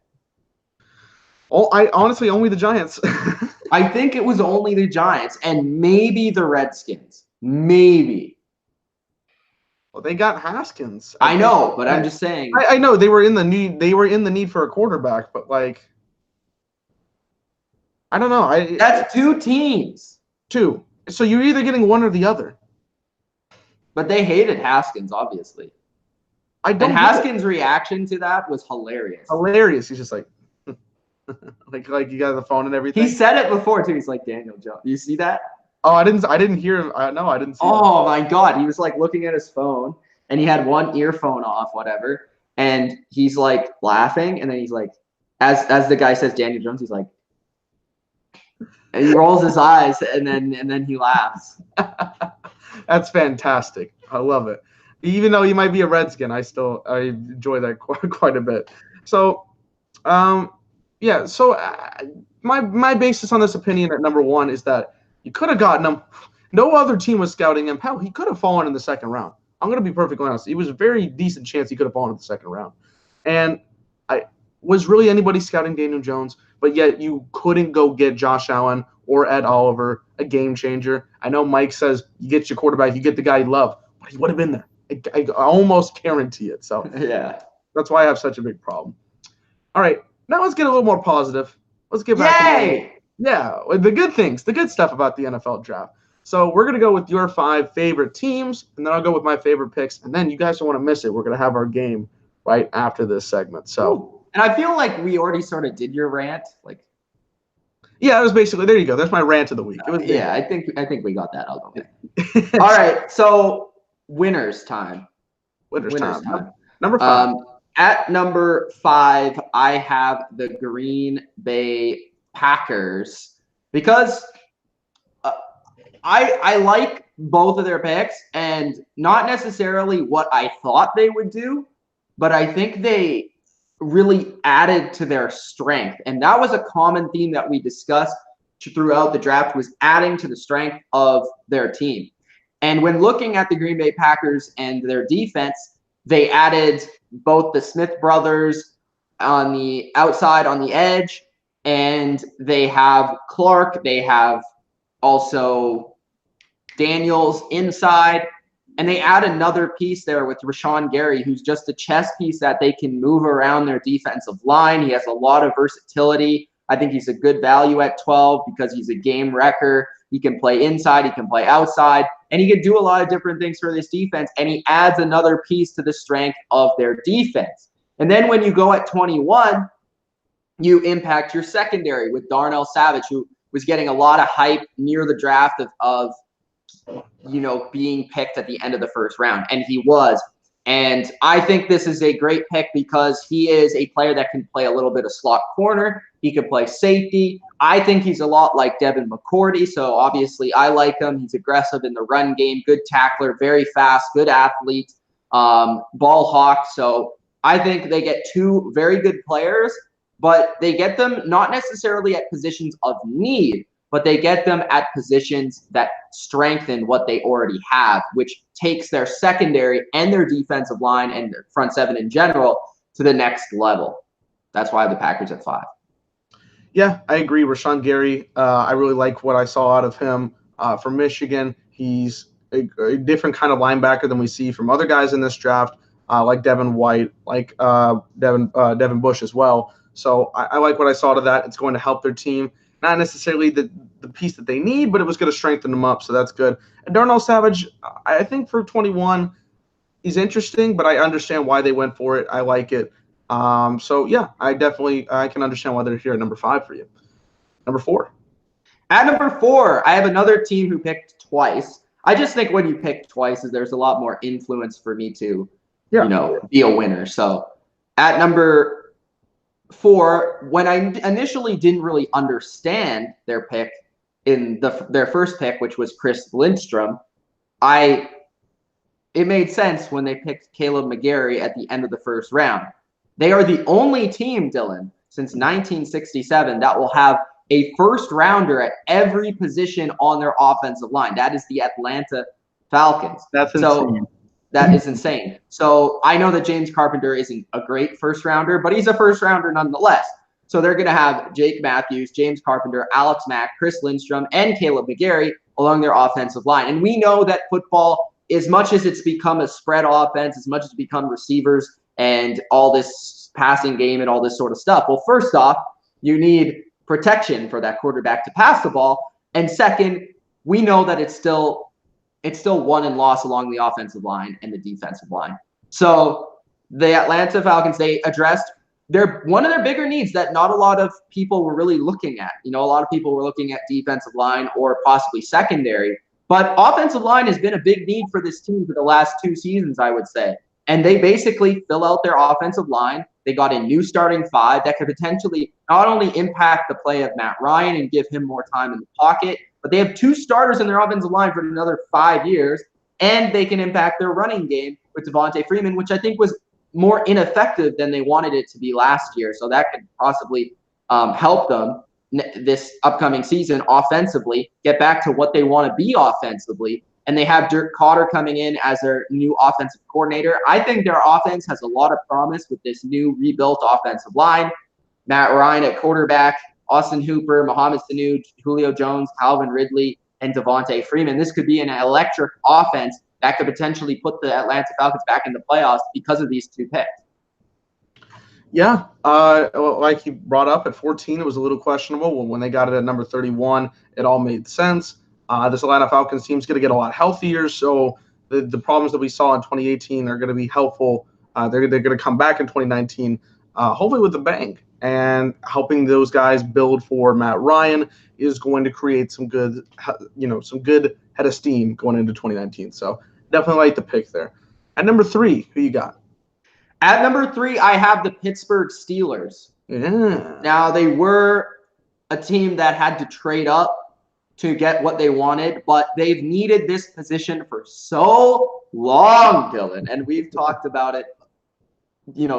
Oh, honestly only the Giants. I think it was only the Giants and maybe the Redskins. Maybe. Well, they got Haskins. I know, but I'm just saying. I know they were in the need. They were in the need for a quarterback, but like, I don't know. That's 2 teams. 2. So you're either getting one or the other. But they hated Haskins, obviously. And Haskins' reaction to that was hilarious. Hilarious. He's just like, like you got the phone and everything. He said it before too. He's like, Daniel Jones. You see that? Oh, I didn't hear him. No, I didn't see. Oh my God, he was like looking at his phone, and he had one earphone off, whatever, and he's like laughing, and then he's like, as the guy says Daniel Jones, he's like, and he rolls his eyes, and then he laughs. That's fantastic. I love it. Even though he might be a Redskin, I enjoy that quite a bit. So, yeah. So my basis on this opinion at number 1 is that you could have gotten him. No other team was scouting him. Hell, he could have fallen in the second round. I'm going to be perfectly honest. It was a very decent chance he could have fallen in the second round. And was really anybody scouting Daniel Jones, but yet you couldn't go get Josh Allen or Ed Oliver, a game changer. I know Mike says you get your quarterback, you get the guy you love, but he would have been there. I almost guarantee it. So yeah, that's why I have such a big problem. All right, now let's get a little more positive. Let's get back to the good things, the good stuff about the NFL draft. So we're going to go with your 5 favorite teams, and then I'll go with my favorite picks. And then you guys don't want to miss it. We're going to have our game right after this segment. So, and I feel like we already sort of did your rant. Yeah, it was basically, there you go. That's my rant of the week. It was I think we got that out of the way. All right, so winners time. Winners time. Number 5. At number 5, I have the Green Bay Packers because I like both of their picks, and not necessarily what I thought they would do, but I think they really added to their strength. And that was a common theme that we discussed throughout the draft, was adding to the strength of their team. And when looking at the Green Bay Packers and their defense, they added both the Smith brothers on the outside, on the edge, and they have Clark. They have also Daniels inside. And they add another piece there with Rashawn Gary, who's just a chess piece that they can move around their defensive line. He has a lot of versatility. I think he's a good value at 12 because he's a game wrecker. He can play inside, he can play outside, and he can do a lot of different things for this defense. And he adds another piece to the strength of their defense. And then when you go at 21, you impact your secondary with Darnell Savage, who was getting a lot of hype near the draft of being picked at the end of the first round. And he was. And I think this is a great pick because he is a player that can play a little bit of slot corner. He can play safety. I think he's a lot like Devin McCourty. So obviously I like him. He's aggressive in the run game, good tackler, very fast, good athlete, ball hawk. So I think they get two very good players, but they get them not necessarily at positions of need, but they get them at positions that strengthen what they already have, which takes their secondary and their defensive line and their front seven in general to the next level. That's why the Packers at 5. Yeah, I agree. Rashawn Gary, I really like what I saw out of him from Michigan. He's a different kind of linebacker than we see from other guys in this draft, like Devin White, like Devin Bush as well. So I like what I saw out of that. It's going to help their team. Not necessarily the piece that they need, but it was going to strengthen them up, so that's good. And Darnell Savage, I think for 21, he's interesting, but I understand why they went for it. I like it. So, yeah, I can understand why they're here at number 5 for you. Number 4. At number 4, I have another team who picked twice. I just think when you pick twice, there's a lot more influence for me to, be a winner. So at number 4, when I initially didn't really understand their pick in their first pick, which was Chris Lindstrom, it made sense when they picked Caleb McGarry at the end of the first round. They are the only team, Dylan, since 1967 that will have a first rounder at every position on their offensive line. That is the Atlanta Falcons. That's insane. That is insane. So I know that James Carpenter isn't a great first rounder, but he's a first rounder nonetheless. So they're going to have Jake Matthews, James Carpenter, Alex Mack, Chris Lindstrom, and Caleb McGarry along their offensive line. And we know that football, as much as it's become a spread offense, as much as it's become receivers and all this passing game and all this sort of stuff. Well, first off, you need protection for that quarterback to pass the ball. And second, we know that it's still won and lost along the offensive line and the defensive line. So the Atlanta Falcons, they addressed one of their bigger needs that not a lot of people were really looking at. A lot of people were looking at defensive line or possibly secondary, but offensive line has been a big need for this team for the last 2 seasons, I would say. And they basically fill out their offensive line. They got a new starting 5 that could potentially not only impact the play of Matt Ryan and give him more time in the pocket, but they have 2 starters in their offensive line for another 5 years, and they can impact their running game with Devontae Freeman, which I think was more ineffective than they wanted it to be last year. So that could possibly help them this upcoming season offensively, get back to what they want to be offensively. And they have Dirk Cotter coming in as their new offensive coordinator. I think their offense has a lot of promise with this new rebuilt offensive line. Matt Ryan at quarterback, Austin Hooper, Mohamed Sanu, Julio Jones, Calvin Ridley, and Devontae Freeman. This could be an electric offense that could potentially put the Atlanta Falcons back in the playoffs because of these 2 picks. Yeah, like you brought up, at 14, it was a little questionable. When they got it at number 31, it all made sense. This Atlanta Falcons team is going to get a lot healthier, so the problems that we saw in 2018 are going to be helpful. They're going to come back in 2019, hopefully with a bang. And helping those guys build for Matt Ryan is going to create some good head of steam going into 2019. So definitely like the pick there. At number 3, who you got? At number 3, I have the Pittsburgh Steelers. Yeah. Now, they were a team that had to trade up to get what they wanted, but they've needed this position for so long, Dylan. And we've talked about it,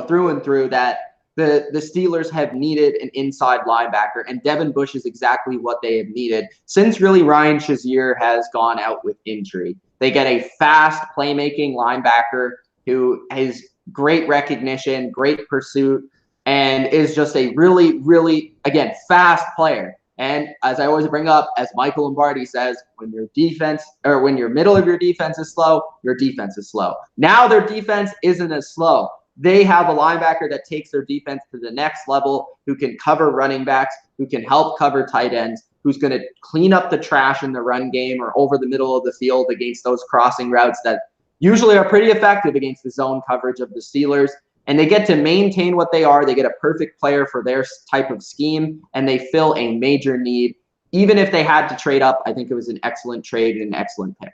through and through, that the Steelers have needed an inside linebacker, and Devin Bush is exactly what they have needed since really Ryan Shazier has gone out with injury. They get a fast playmaking linebacker who has great recognition, great pursuit, and is just a really, really, again, fast player. And as I always bring up, as Michael Lombardi says, when your middle of your defense is slow, your defense is slow. Now their defense isn't as slow. They have a linebacker that takes their defense to the next level, who can cover running backs, who can help cover tight ends, who's going to clean up the trash in the run game or over the middle of the field against those crossing routes that usually are pretty effective against the zone coverage of the Steelers. And they get to maintain what they are. They get a perfect player for their type of scheme, and they fill a major need. Even if they had to trade up, I think it was an excellent trade and an excellent pick.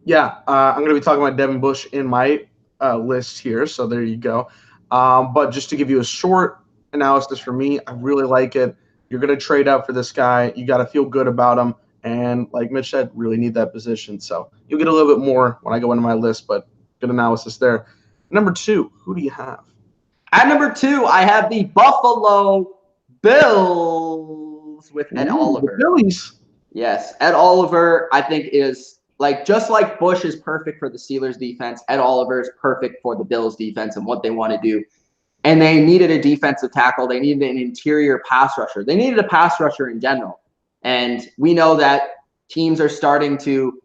Yeah, I'm going to be talking about Devin Bush in my list here, so there you go. But just to give you a short analysis for me, I really like it. You're going to trade up for this guy. You got to feel good about him. And like Mitch said, really need that position. So you'll get a little bit more when I go into my list, but good analysis there. Number 2, who do you have? At number 2, I have the Buffalo Bills with Ed Oliver. The Billies. Yes, Ed Oliver, I think, is just like Bush is perfect for the Steelers defense, Ed Oliver is perfect for the Bills defense and what they want to do. And they needed a defensive tackle. They needed an interior pass rusher. They needed a pass rusher in general. And we know that teams are starting to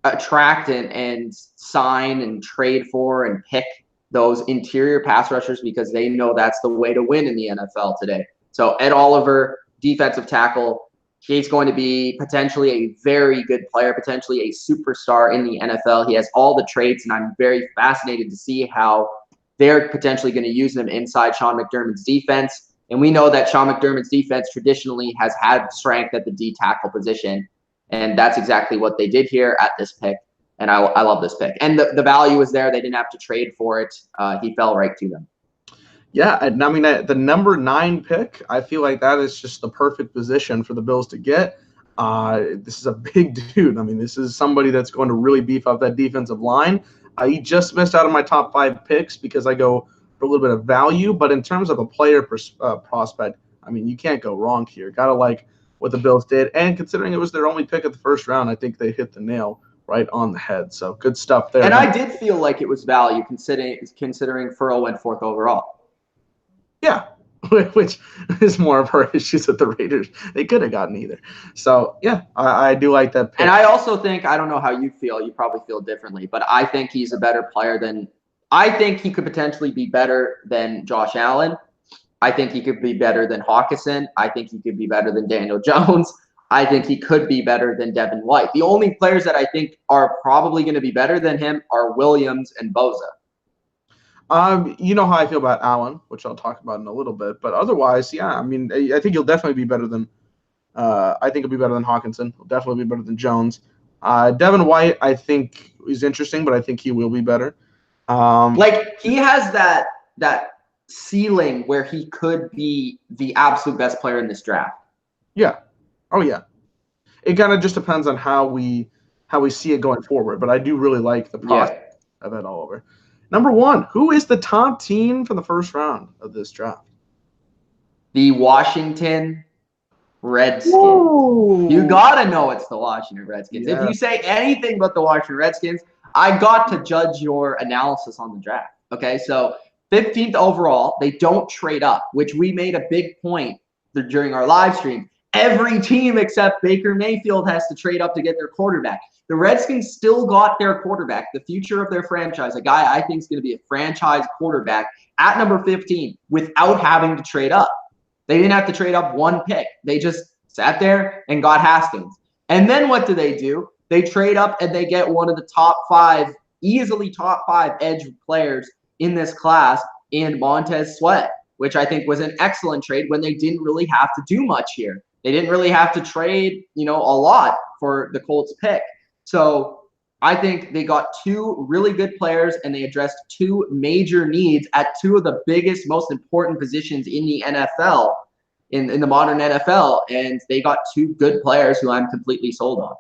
attract and sign and trade for and pick those interior pass rushers because they know that's the way to win in the NFL today. So Ed Oliver, defensive tackle, he's going to be potentially a very good player, potentially a superstar in the NFL. He has all the traits, and I'm very fascinated to see how they're potentially going to use him inside Sean McDermott's defense. And we know that Sean McDermott's defense traditionally has had strength at the D tackle position, and that's exactly what they did here at this pick. And I love this pick. And the value was there. They didn't have to trade for it. He fell right to them. Yeah, and I mean, the number 9 pick, I feel like that is just the perfect position for the Bills to get. This is a big dude. I mean, this is somebody that's going to really beef up that defensive line. He just missed out on my top 5 picks because I go for a little bit of value. But in terms of a player prospect, I mean, you can't go wrong here. Got to like what the Bills did. And considering it was their only pick of the first round, I think they hit the nail right on the head. So good stuff there. And I did feel like it was value considering Furrow went 4th overall. Yeah, which is more of our issues with the Raiders. They could have gotten either. So, yeah, I do like that pick. And I also think, I don't know how you feel. You probably feel differently. But I think he's a better player than – I think he could potentially be better than Josh Allen. I think he could be better than Hawkinson. I think he could be better than Daniel Jones. I think he could be better than Devin White. The only players that I think are probably going to be better than him are Williams and Bosa. You know how I feel about Allen, which I'll talk about in a little bit. But otherwise, yeah, I mean, I think he'll definitely be better than I think he'll be better than Hawkinson. He'll definitely be better than Jones. Devin White, I think, is interesting, but I think he will be better. He has that ceiling where he could be the absolute best player in this draft. Yeah. Oh, yeah. It kind of just depends on how we see it going forward. But I do really like the prospect of Ed Oliver. Number 1, who is the top team for the first round of this draft? The Washington Redskins. Ooh. You got to know it's the Washington Redskins. Yeah. If you say anything but the Washington Redskins, I got to judge your analysis on the draft. Okay, so 15th overall, they don't trade up, which we made a big point during our live stream. Every team except Baker Mayfield has to trade up to get their quarterback. The Redskins still got their quarterback, the future of their franchise, a guy I think is going to be a franchise quarterback at number 15 without having to trade up. They didn't have to trade up 1 pick. They just sat there and got Haskins. And then what do? They trade up and they get one of the easily top 5 edge players in this class in Montez Sweat, which I think was an excellent trade when they didn't really have to do much here. They didn't really have to trade, a lot for the Colts pick. So I think they got 2 really good players and they addressed 2 major needs at 2 of the biggest, most important positions in the NFL, in the modern NFL. And they got 2 good players who I'm completely sold on.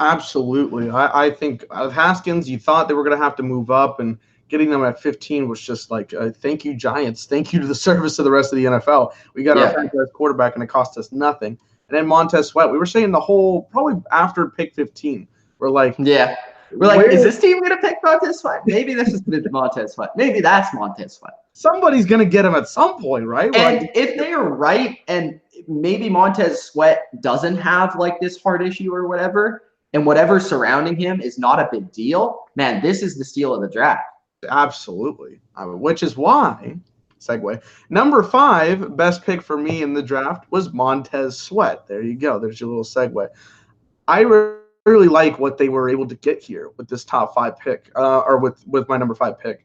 Absolutely. I think Haskins, you thought they were going to have to move up, and getting them at 15 was just like, thank you, Giants. Thank you to the service of the rest of the NFL. We got our franchise quarterback, and it cost us nothing. And then Montez Sweat, we were saying the whole, probably after pick 15, we're like, is this team going to pick Montez Sweat? Maybe this is Montez Sweat. Maybe that's Montez Sweat. Somebody's going to get him at some point, right? And if they are right, and maybe Montez Sweat doesn't have like this heart issue or whatever, and whatever surrounding him is not a big deal, man, this is the steal of the draft. Absolutely. Which is why, segue, number 5 best pick for me in the draft was Montez Sweat. There you go. There's your little segue. I really like what they were able to get here with this top 5 pick, or with my number 5 pick.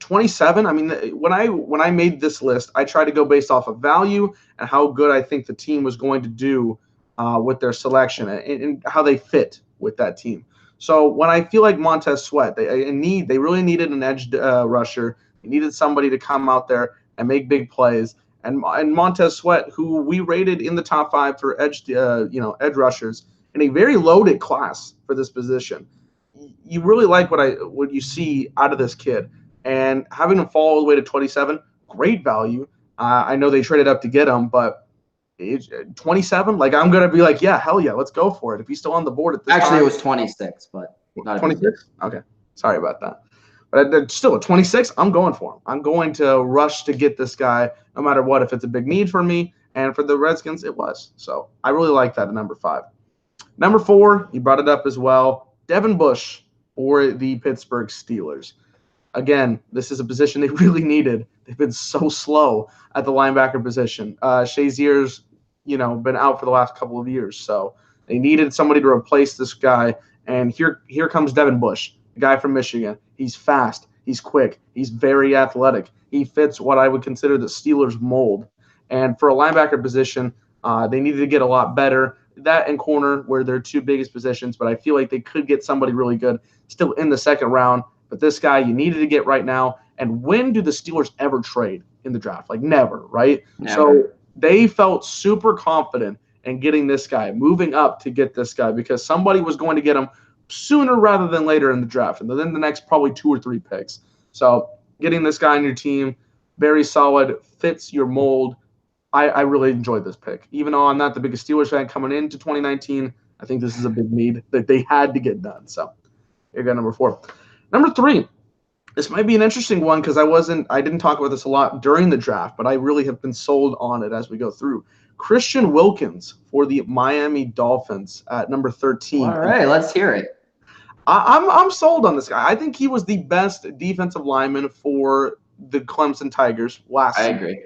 27. I mean, when I made this list, I tried to go based off of value and how good I think the team was going to do with their selection and how they fit with that team. So when I feel like Montez Sweat, they really needed an edge rusher. They needed somebody to come out there and make big plays. And Montez Sweat, who we rated in the top 5 for edge rushers in a very loaded class for this position. You really like what you see out of this kid. And having him fall all the way to 27, great value. I know they traded up to get him, but 27, like I'm gonna be like, yeah, hell yeah, let's go for it. If he's still on the board at this Actually, time, it was 26, but not 26. Okay, sorry about that. But still, at 26, I'm going for him. I'm going to rush to get this guy, no matter what. If it's a big need for me, and for the Redskins, it was. So I really like that at number 5. Number 4, you brought it up as well. Devin Bush for the Pittsburgh Steelers. Again, this is a position they really needed. They've been so slow at the linebacker position. Shazier's, been out for the last couple of years, so they needed somebody to replace this guy. And here comes Devin Bush, the guy from Michigan. He's fast. He's quick. He's very athletic. He fits what I would consider the Steelers mold. And for a linebacker position, they needed to get a lot better. That and corner were their 2 biggest positions, but I feel like they could get somebody really good still in the 2nd round. But this guy you needed to get right now. And when do the Steelers ever trade in the draft? Like never, right? Never. So they felt super confident in getting this guy, moving up to get this guy, because somebody was going to get him sooner rather than later in the draft, and then the next probably 2 or 3 picks. So getting this guy on your team, very solid, fits your mold. I really enjoyed this pick. Even though I'm not the biggest Steelers fan coming into 2019, I think this is a big need that they had to get done. So here you go, number 4. Number 3, this might be an interesting one because I didn't talk about this a lot during the draft, but I really have been sold on it as we go through. Christian Wilkins for the Miami Dolphins at number 13. All right, let's hear it. I'm sold on this guy. I think he was the best defensive lineman for the Clemson Tigers last season. I agree.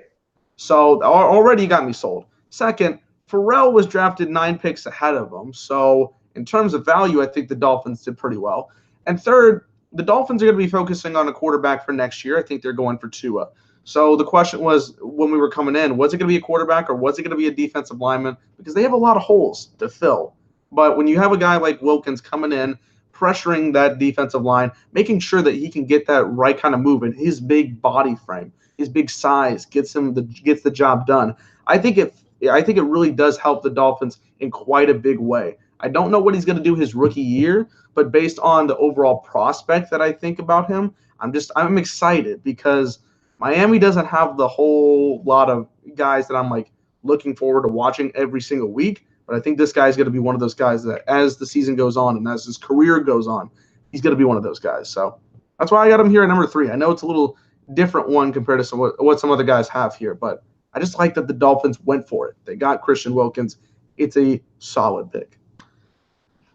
So already got me sold. Second, Pharrell was drafted 9 picks ahead of him. So in terms of value, I think the Dolphins did pretty well. And third, the Dolphins are going to be focusing on a quarterback for next year. I think they're going for Tua. So the question was, when we were coming in, was it going to be a quarterback or was it going to be a defensive lineman? Because they have a lot of holes to fill. But when you have a guy like Wilkins coming in, pressuring that defensive line, making sure that he can get that right kind of movement, his big body frame, his big size gets the job done. I think it really does help the Dolphins in quite a big way. I don't know what he's going to do his rookie year, but based on the overall prospect that I think about him, I'm excited because Miami doesn't have the whole lot of guys that I'm like looking forward to watching every single week. But I think this guy is going to be one of those guys that as the season goes on and as his career goes on, he's going to be one of those guys. So that's why I got him here at number 3. I know it's a little different one compared to what some other guys have here, but I just like that the Dolphins went for it. They got Christian Wilkins. It's a solid pick.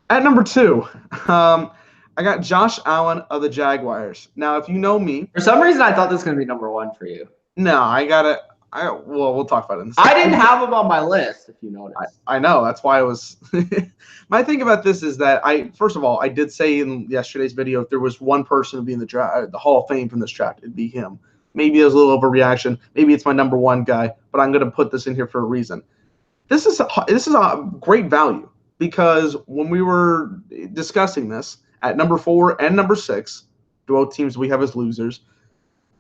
At number 2, I got Josh Allen of the Jaguars. Now, if you know me, for some reason, I thought this was going to be number 1 for you. No, we'll talk about it. I didn't have him on my list, if you noticed. I know. That's why I was. My thing about this is that first of all, I did say in yesterday's video, if there was one person to be in the Hall of Fame from this draft, it'd be him. Maybe it was a little overreaction. Maybe it's my number 1 guy, but I'm going to put this in here for a reason. This is a great value because when we were discussing this at number 4 and number 6, both teams we have as losers,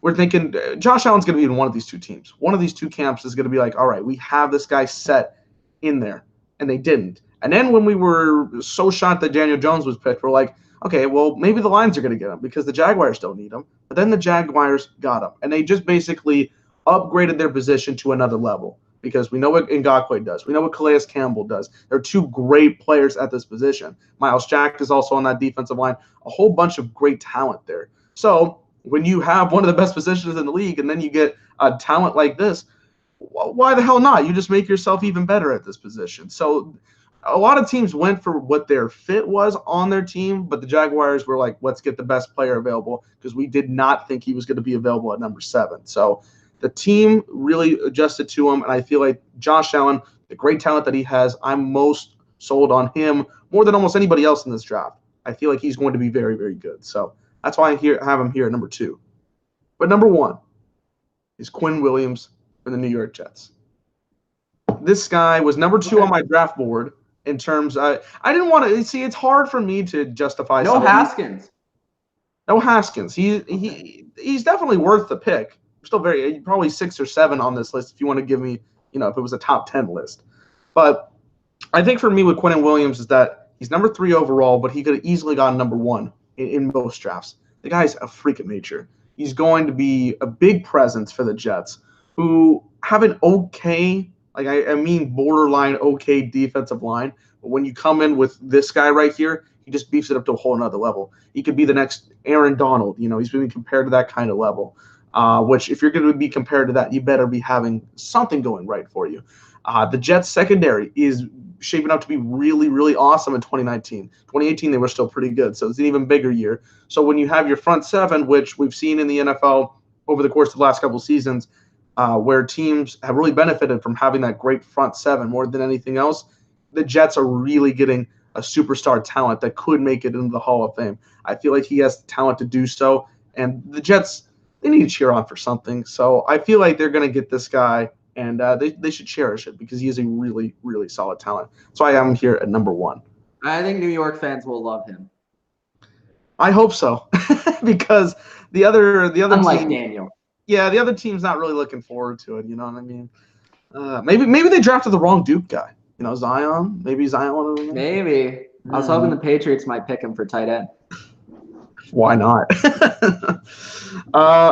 we're thinking Josh Allen's going to be in one of these 2 teams. One of these 2 camps is going to be like, all right, we have this guy set in there, and they didn't. And then when we were so shocked that Daniel Jones was picked, we're like, okay, well, maybe the Lions are going to get him because the Jaguars don't need him. But then the Jaguars got him, and they just basically upgraded their position to another level because we know what Ngakoue does. We know what Calais Campbell does. They're 2 great players at this position. Miles Jack is also on that defensive line. A whole bunch of great talent there. So when you have one of the best positions in the league and then you get a talent like this, why the hell not? You just make yourself even better at this position. So a lot of teams went for what their fit was on their team, but the Jaguars were like, let's get the best player available because we did not think he was going to be available at number 7. So the team really adjusted to him, and I feel like Josh Allen, the great talent that he has, I'm most sold on him more than almost anybody else in this draft. I feel like he's going to be very, very good. So that's why I have him here at number 2. But number 1 is Quinn Williams from the New York Jets. This guy was number 2 on my draft board. In terms, I didn't want to see. It's hard for me to justify. No Haskins. No Haskins. He's definitely worth the pick. Still probably 6 or 7 on this list if you want to give me, if it was a top 10 list. But I think for me with Quinn Williams is that he's number 3 overall, but he could have easily gotten number 1 in most drafts. The guy's a freak of nature. He's going to be a big presence for the Jets, who have an okay. Like, I mean borderline okay defensive line. But when you come in with this guy right here, he just beefs it up to a whole nother level. He could be the next Aaron Donald. He's being compared to that kind of level, which if you're going to be compared to that, you better be having something going right for you. The Jets secondary is shaping up to be really, really awesome in 2019. 2018, they were still pretty good, so it's an even bigger year. So when you have your front 7, which we've seen in the NFL over the course of the last couple of seasons, where teams have really benefited from having that great front 7 more than anything else, the Jets are really getting a superstar talent that could make it into the Hall of Fame. I feel like he has the talent to do so, and the Jets, they need to cheer on for something. So I feel like they're going to get this guy, and they should cherish it because he is a really, really solid talent. So I have him here at number 1. I think New York fans will love him. I hope so, because the other Unlike team, Daniel. Yeah, the other team's not really looking forward to it. You know what I mean? Maybe they drafted the wrong Duke guy. Zion. Maybe Zion. Maybe. I was hoping the Patriots might pick him for tight end. Why not?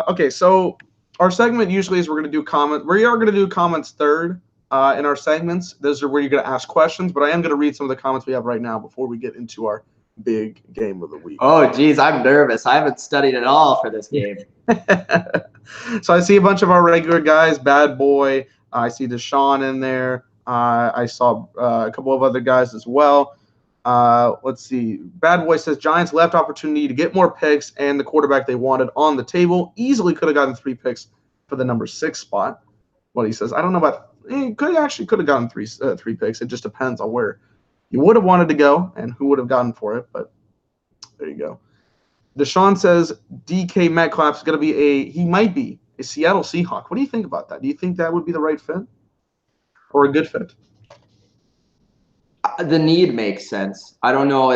Okay, so our segment usually is we're going to do comment. We are going to do comments third in our segments. Those are where you're going to ask questions, but I am going to read some of the comments we have right now before we get into our big game of the week. Oh, geez, I'm nervous. I haven't studied at all for this game. So I see a bunch of our regular guys, Bad Boy. I see Deshaun in there. I saw a couple of other guys as well. Let's see. Bad Boy says Giants left opportunity to get more picks and the quarterback they wanted on the table. Easily could have gotten 3 picks for the number 6 spot. What he says, I don't know about. He could have gotten three picks. It just depends on where you would have wanted to go and who would have gotten for it. But there you go. Deshaun says DK Metcalf is going to be he might be a Seattle Seahawk. What do you think about that? Do you think that would be the right fit or a good fit? The need makes sense. I don't know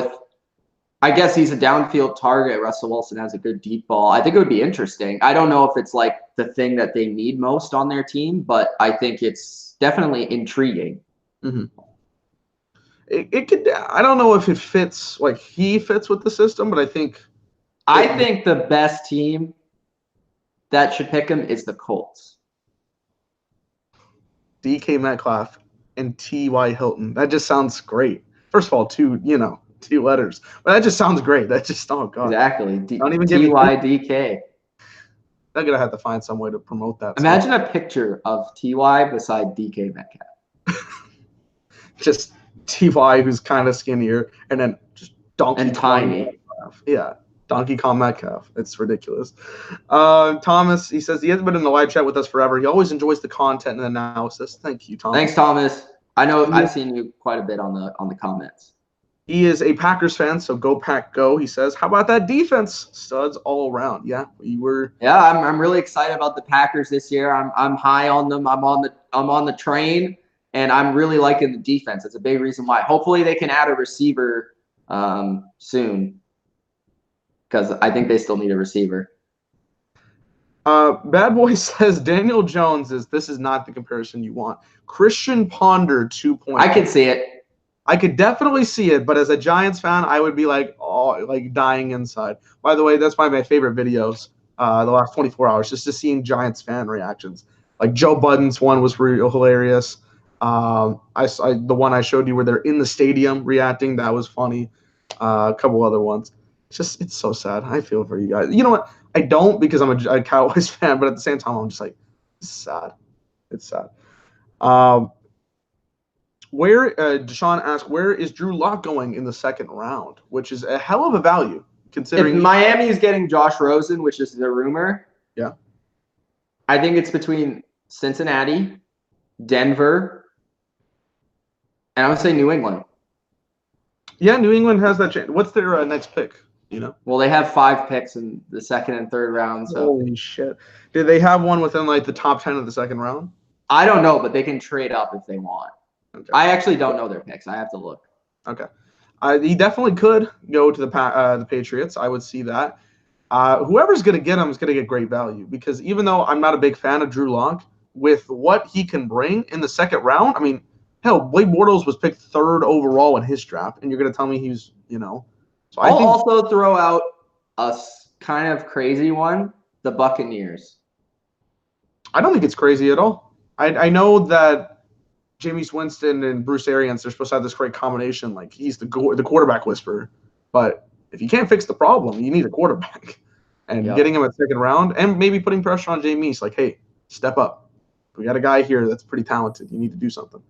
I guess he's a downfield target. Russell Wilson has a good deep ball. I think it would be interesting. I don't know if it's like the thing that they need most on their team, but I think it's definitely intriguing. Mm-hmm. It could. I don't know if it fits. Like he fits with the system, but I think the best team that should pick him is the Colts. DK Metcalf and T.Y. Hilton. That just sounds great. First of all, 2 letters, but that just sounds great. That just God. Exactly. Don't even T.Y.D.K. They're gonna have to find some way to promote that. Imagine a picture of T.Y. beside DK Metcalf. Just T.Y. who's kind of skinnier, and then just Donkey tiny. Metcalf. Yeah, Donkey Kong Metcalf. It's ridiculous. Thomas, he says he hasn't been in the live chat with us forever. He always enjoys the content and analysis. Thank you, Thomas. Thanks, Thomas. I know I've seen you quite a bit on the comments. He is a Packers fan, so go Pack go. He says, "How about that defense? Studs all around." Yeah, we were. Yeah, I'm really excited about the Packers this year. I'm high on them. I'm on the train. And I'm really liking the defense. It's a big reason why. Hopefully they can add a receiver soon because I think they still need a receiver. Bad Boy says Daniel Jones this is not the comparison you want. Christian Ponder 2.0. I can see it. I could definitely see it, but as a Giants fan, I would be like dying inside. By the way, that's one of my favorite videos the last 24 hours, just to seeing Giants fan reactions. Like Joe Budden's one was real hilarious. The one I showed you where they're in the stadium reacting, that was funny. A couple other ones. It's so sad. I feel for you guys. You know what? I don't because I'm a Cowboys fan, but at the same time, I'm just like, it's sad. It's sad. Deshaun asked, where is Drew Lock going in the second round, which is a hell of a value considering. If Miami is getting Josh Rosen, which is the rumor, yeah, I think it's between Cincinnati, Denver, and I would say New England. Yeah, New England has that chance. What's their next pick? You know? Well, they have 5 picks in the second and third round. So. Holy shit! Did they have one within like the top 10 of the second round? I don't know, but they can trade up if they want. Okay. I actually don't know their picks. I have to look. Okay. He definitely could go to the Patriots. I would see that. Whoever's going to get him is going to get great value because even though I'm not a big fan of Drew Lock, with what he can bring in the second round, I mean, hell, Blake Bortles was picked 3rd overall in his draft, and you're going to tell me he's, So I'll also throw out a kind of crazy one, the Buccaneers. I don't think it's crazy at all. I know that Jameis Winston and Bruce Arians, they're supposed to have this great combination. Like, he's the quarterback whisperer. But if you can't fix the problem, you need a quarterback. And getting him at second round and maybe putting pressure on Jameis, like, hey, step up. We got a guy here that's pretty talented. You need to do something.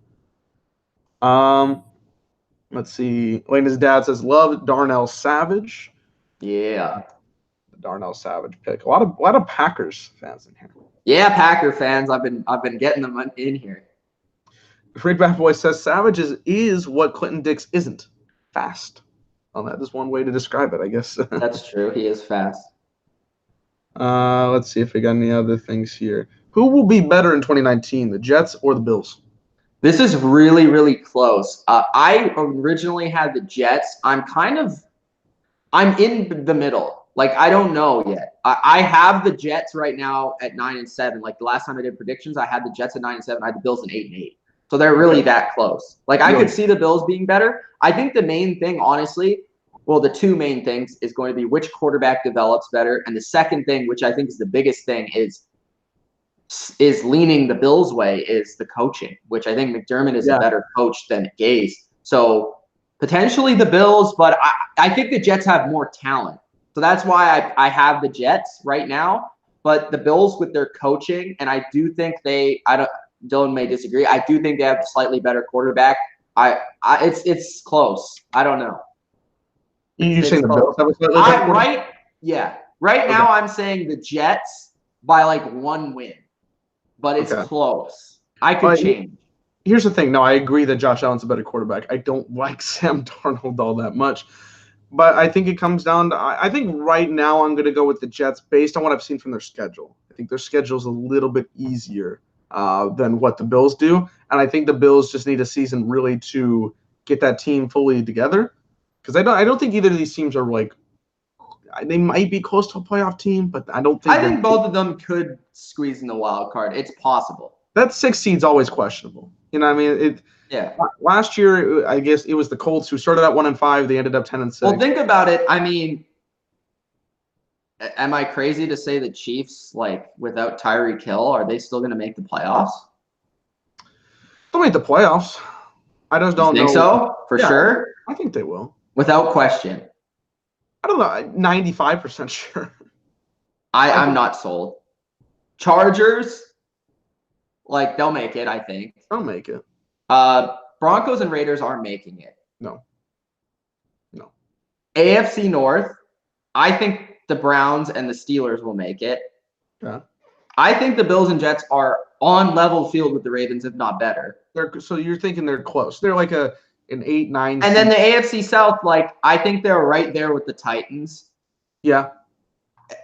Let's see. Lena's dad says, love Darnell Savage. Yeah. The Darnell Savage pick. A lot of Packers fans in here. Yeah, Packer fans. I've been getting them in here. Rick Bad Boy says Savage is what Clinton Dix isn't. Fast. Well, that is one way to describe it, I guess. That's true. He is fast. Let's see if we got any other things here. Who will be better in 2019, the Jets or the Bills? This is really, really close. I originally had the Jets. I'm in the middle. Like, I don't know yet. I have the Jets right now at 9-7. Like, the last time I did predictions, I had the Jets at 9-7. I had the Bills at 8-8. So they're really that close. Like, I could see the Bills being better. I think the main thing, honestly, well, the 2 main things is going to be which quarterback develops better. And the second thing, which I think is the biggest thing, is leaning the Bills' way, is the coaching, which I think McDermott is a better coach than Gase. So potentially the Bills, but I think the Jets have more talent. So that's why I have the Jets right now. But the Bills with their coaching, and I do think Dylan may disagree. I do think they have a slightly better quarterback. It's close. I don't know. You're saying the Bills have a slightly better quarterback? Right? Yeah. Right now I'm saying the Jets by like 1 win. But it's close. I could change. Here's the thing. No, I agree that Josh Allen's a better quarterback. I don't like Sam Darnold all that much. But I think it comes down to – I think right now I'm going to go with the Jets based on what I've seen from their schedule. I think their schedule is a little bit easier than what the Bills do. And I think the Bills just need a season really to get that team fully together. Because I don't think either of these teams are like – they might be close to a playoff team, but I don't think – I think both of them could squeeze in the wild card. It's possible. That 6 seed's always questionable. You know what I mean? Last year, I guess it was the Colts who started at 1-5. They ended up 10-6. Well, think about it. I mean, am I crazy to say the Chiefs, like, without Tyreek Hill, are they still going to make the playoffs? They'll make the playoffs. I just don't know. Think so? For sure? I think they will. Without question. I don't know. 95% sure. I'm not sold. Chargers, like, they'll make it, I think. They'll make it. Broncos and Raiders aren't making it. No. AFC North, I think the Browns and the Steelers will make it. Yeah. I think the Bills and Jets are on level field with the Ravens, if not better. So you're thinking they're close. They're like an 8-9. And then the AFC South, like, I think they're right there with the Titans. Yeah.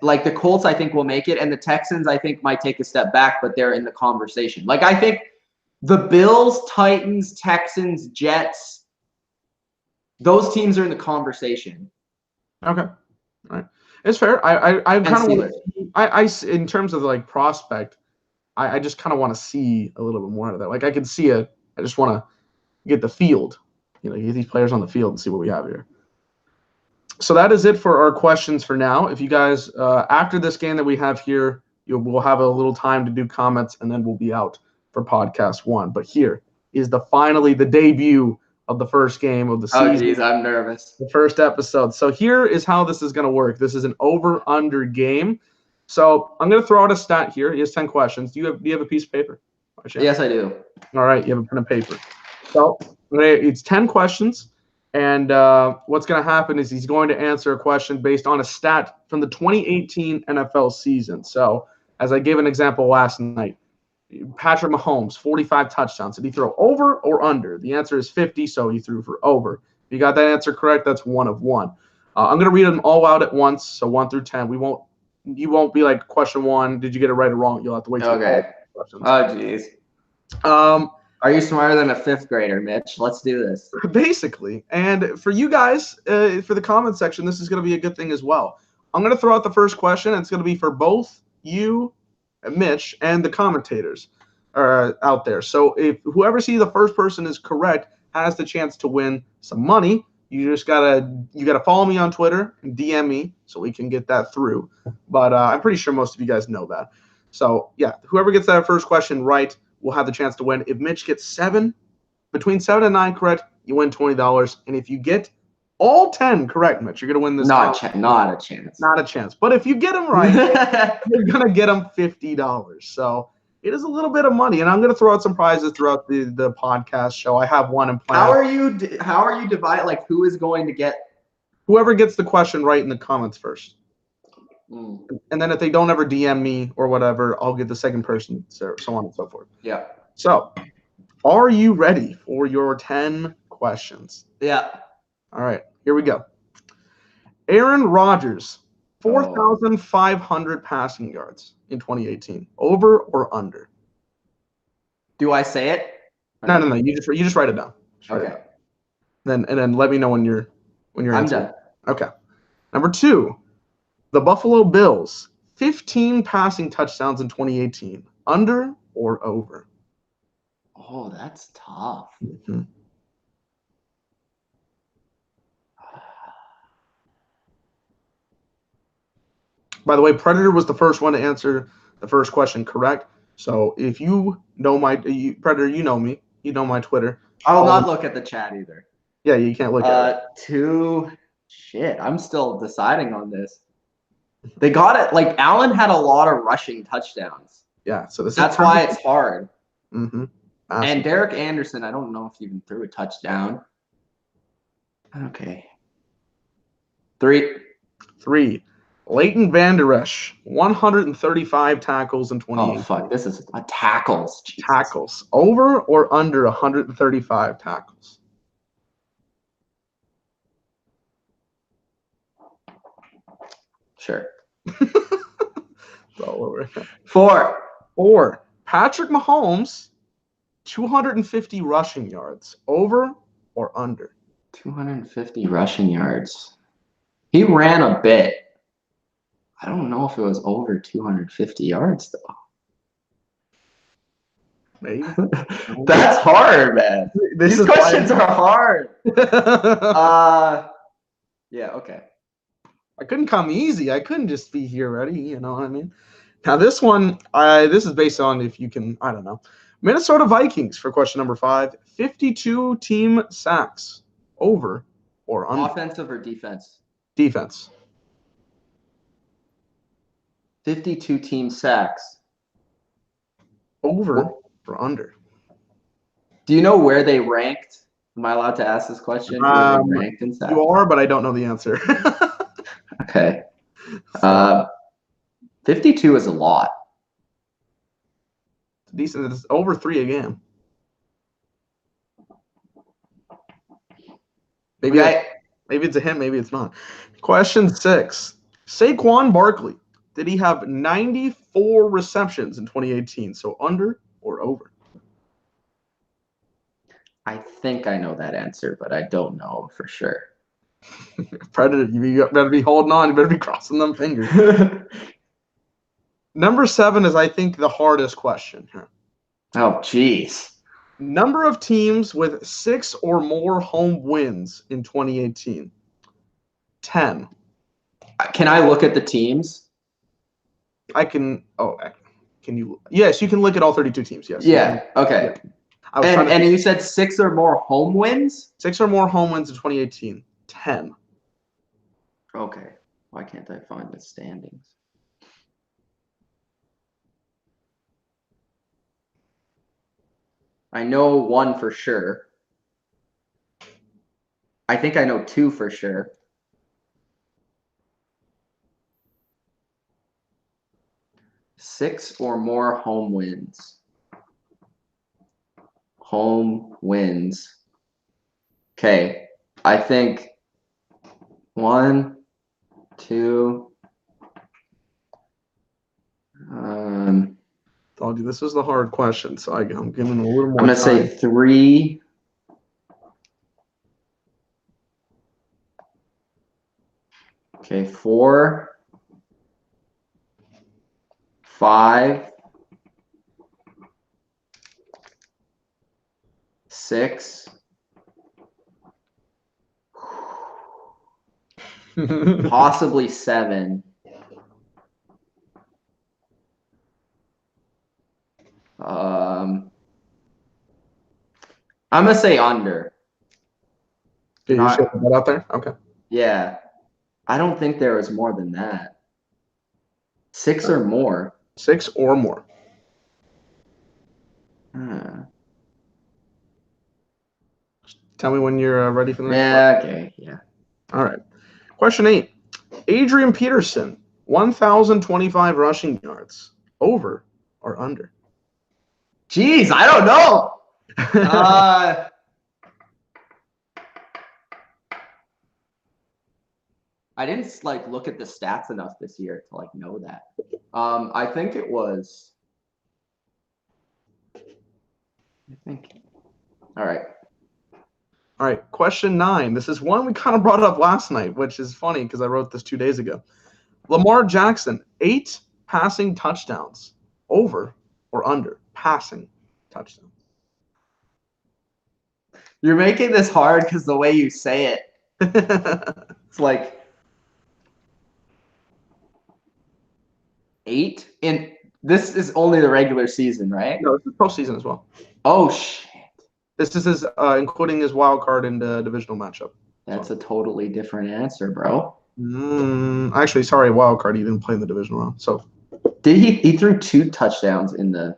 Like, the Colts, I think, will make it. And the Texans, I think, might take a step back, but they're in the conversation. Like, I think the Bills, Titans, Texans, Jets, those teams are in the conversation. Okay. All right. It's fair. I kind of want in terms of like prospect, I just kind of want to see a little bit more out of that. Like, I can see it. I just want to get the field, get these players on the field and see what we have here. So that is it for our questions for now. If you guys, after this game that we have here, we'll have a little time to do comments and then we'll be out for podcast 1. But here is finally the debut of the first game of the season. Oh, geez, I'm nervous. The first episode. So here is how this is going to work. This is an over-under game. So I'm going to throw out a stat here. Here's 10 questions. Do you have a piece of paper? Yes, I do. All right, you have a pen and paper. So it's 10 questions, and what's going to happen is he's going to answer a question based on a stat from the 2018 NFL season. So as I gave an example last night, Patrick Mahomes, 45 touchdowns. Did he throw over or under? The answer is 50, so he threw for over. If you got that answer correct, that's 1 of 1. I'm going to read them all out at once, so 1 through 10. You won't be like question 1, did you get it right or wrong? You'll have to wait till okay. Questions. Oh, jeez. Are you smarter than a 5th grader, Mitch? Let's do this. Basically. And for you guys, for the comment section, this is going to be a good thing as well. I'm going to throw out the first question. It's going to be for both you, Mitch, and the commentators out there. So if whoever sees the first person is correct has the chance to win some money. You just gotta follow me on Twitter and DM me so we can get that through. But I'm pretty sure most of you guys know that. So yeah, whoever gets that first question right will have the chance to win. If Mitch gets between 7 and 9 correct, you win $20. And if you get all 10 correct, Mitch, you're gonna win this. Not a chance. Not a chance. But if you get them right, you're gonna get them $50. So it is a little bit of money, and I'm going to throw out some prizes throughout the podcast show. I have one in plan. How are you divided? Like, who is going to get? Whoever gets the question right in the comments first. And then if they don't ever DM me or whatever, I'll get the second person, so on and so forth. Yeah. So, are you ready for your 10 questions? Yeah. All right, here we go. Aaron Rodgers, 4,500 passing yards in 2018. Over or under? Do I say it? No. You just write it down. Okay. And then let me know when you're I'm done. Okay. Number 2, the Buffalo Bills, 15 passing touchdowns in 2018. Under or over? Oh, that's tough. Mm-hmm. By the way, Predator was the first one to answer the first question correct. So if you know Predator, you know me. You know my Twitter. I'll not look at the chat either. Yeah, you can't look at it. Shit, I'm still deciding on this. They got it. Like, Allen had a lot of rushing touchdowns. Yeah, so that's why it's hard. Mm-hmm. Awesome. And Derek Anderson, I don't know if he even threw a touchdown. Okay. 3. Leighton Vander Esch, 135 tackles in 2018. Oh, fuck. This is tackles. Jesus. Tackles. Over or under 135 tackles? Sure. All over. 4. Patrick Mahomes, 250 rushing yards. Over or under? 250 rushing yards. He ran a bit. I don't know if it was over 250 yards, though. Maybe. That's hard, man. These questions are hard. Yeah, okay. I couldn't come easy. I couldn't just be here ready. You know what I mean? Now, this one, this is based on if you can, I don't know. Minnesota Vikings for question number 5. 52 team sacks. Over or under? Offensive or defense? Defense. 52 team sacks. Over or under? Do you know where they ranked? Am I allowed to ask this question? Where they ranked in sacks? You are, but I don't know the answer. Okay. 52 is a lot. Decent. It's over 3 a game. Maybe it's a hint. Maybe it's not. Question 6. Saquon Barkley. Did he have 94 receptions in 2018? So under or over? I think I know that answer, but I don't know for sure. Predator, you better be holding on. You better be crossing them fingers. Number 7 is, I think, the hardest question here. Oh, jeez. Number of teams with 6 or more home wins in 2018. 10. Can I look at the teams? I can. Oh, can you? Yes, you can look at all 32 teams. Yes. Yeah. Okay. Yeah. And you said 6 or more home wins? 6 or more home wins in 2018. 10. Okay. Why can't I find the standings? I know one for sure. I think I know two for sure. Six or more home wins. Home wins. Okay. I think 1, 2. Told you this was the hard question, so I'm giving a little more. I'm gonna say 3. Okay, 4, 5, 6. Possibly 7. I'm gonna say under. Did you show that out there? Okay. Yeah. I don't think there was more than that. 6 or more. 6 or more. Tell me when you're ready for the next question. Okay. Yeah. All right. Question 8. Adrian Peterson, 1,025 rushing yards. Over or under? Jeez, I don't know. I didn't look at the stats enough this year to know that. I think it was. All right. All right. Question 9. This is one we kind of brought up last night, which is funny because I wrote this 2 days ago. Lamar Jackson, 8 passing touchdowns. Over or under passing touchdowns? You're making this hard because the way you say it. It's like 8, and this is only the regular season, right? No, it's the postseason as well. Oh shit! This is including his wild card in the divisional matchup. That's a totally different answer, bro. Actually, sorry, wild card. He didn't play in the divisional round. So did he threw 2 touchdowns in the?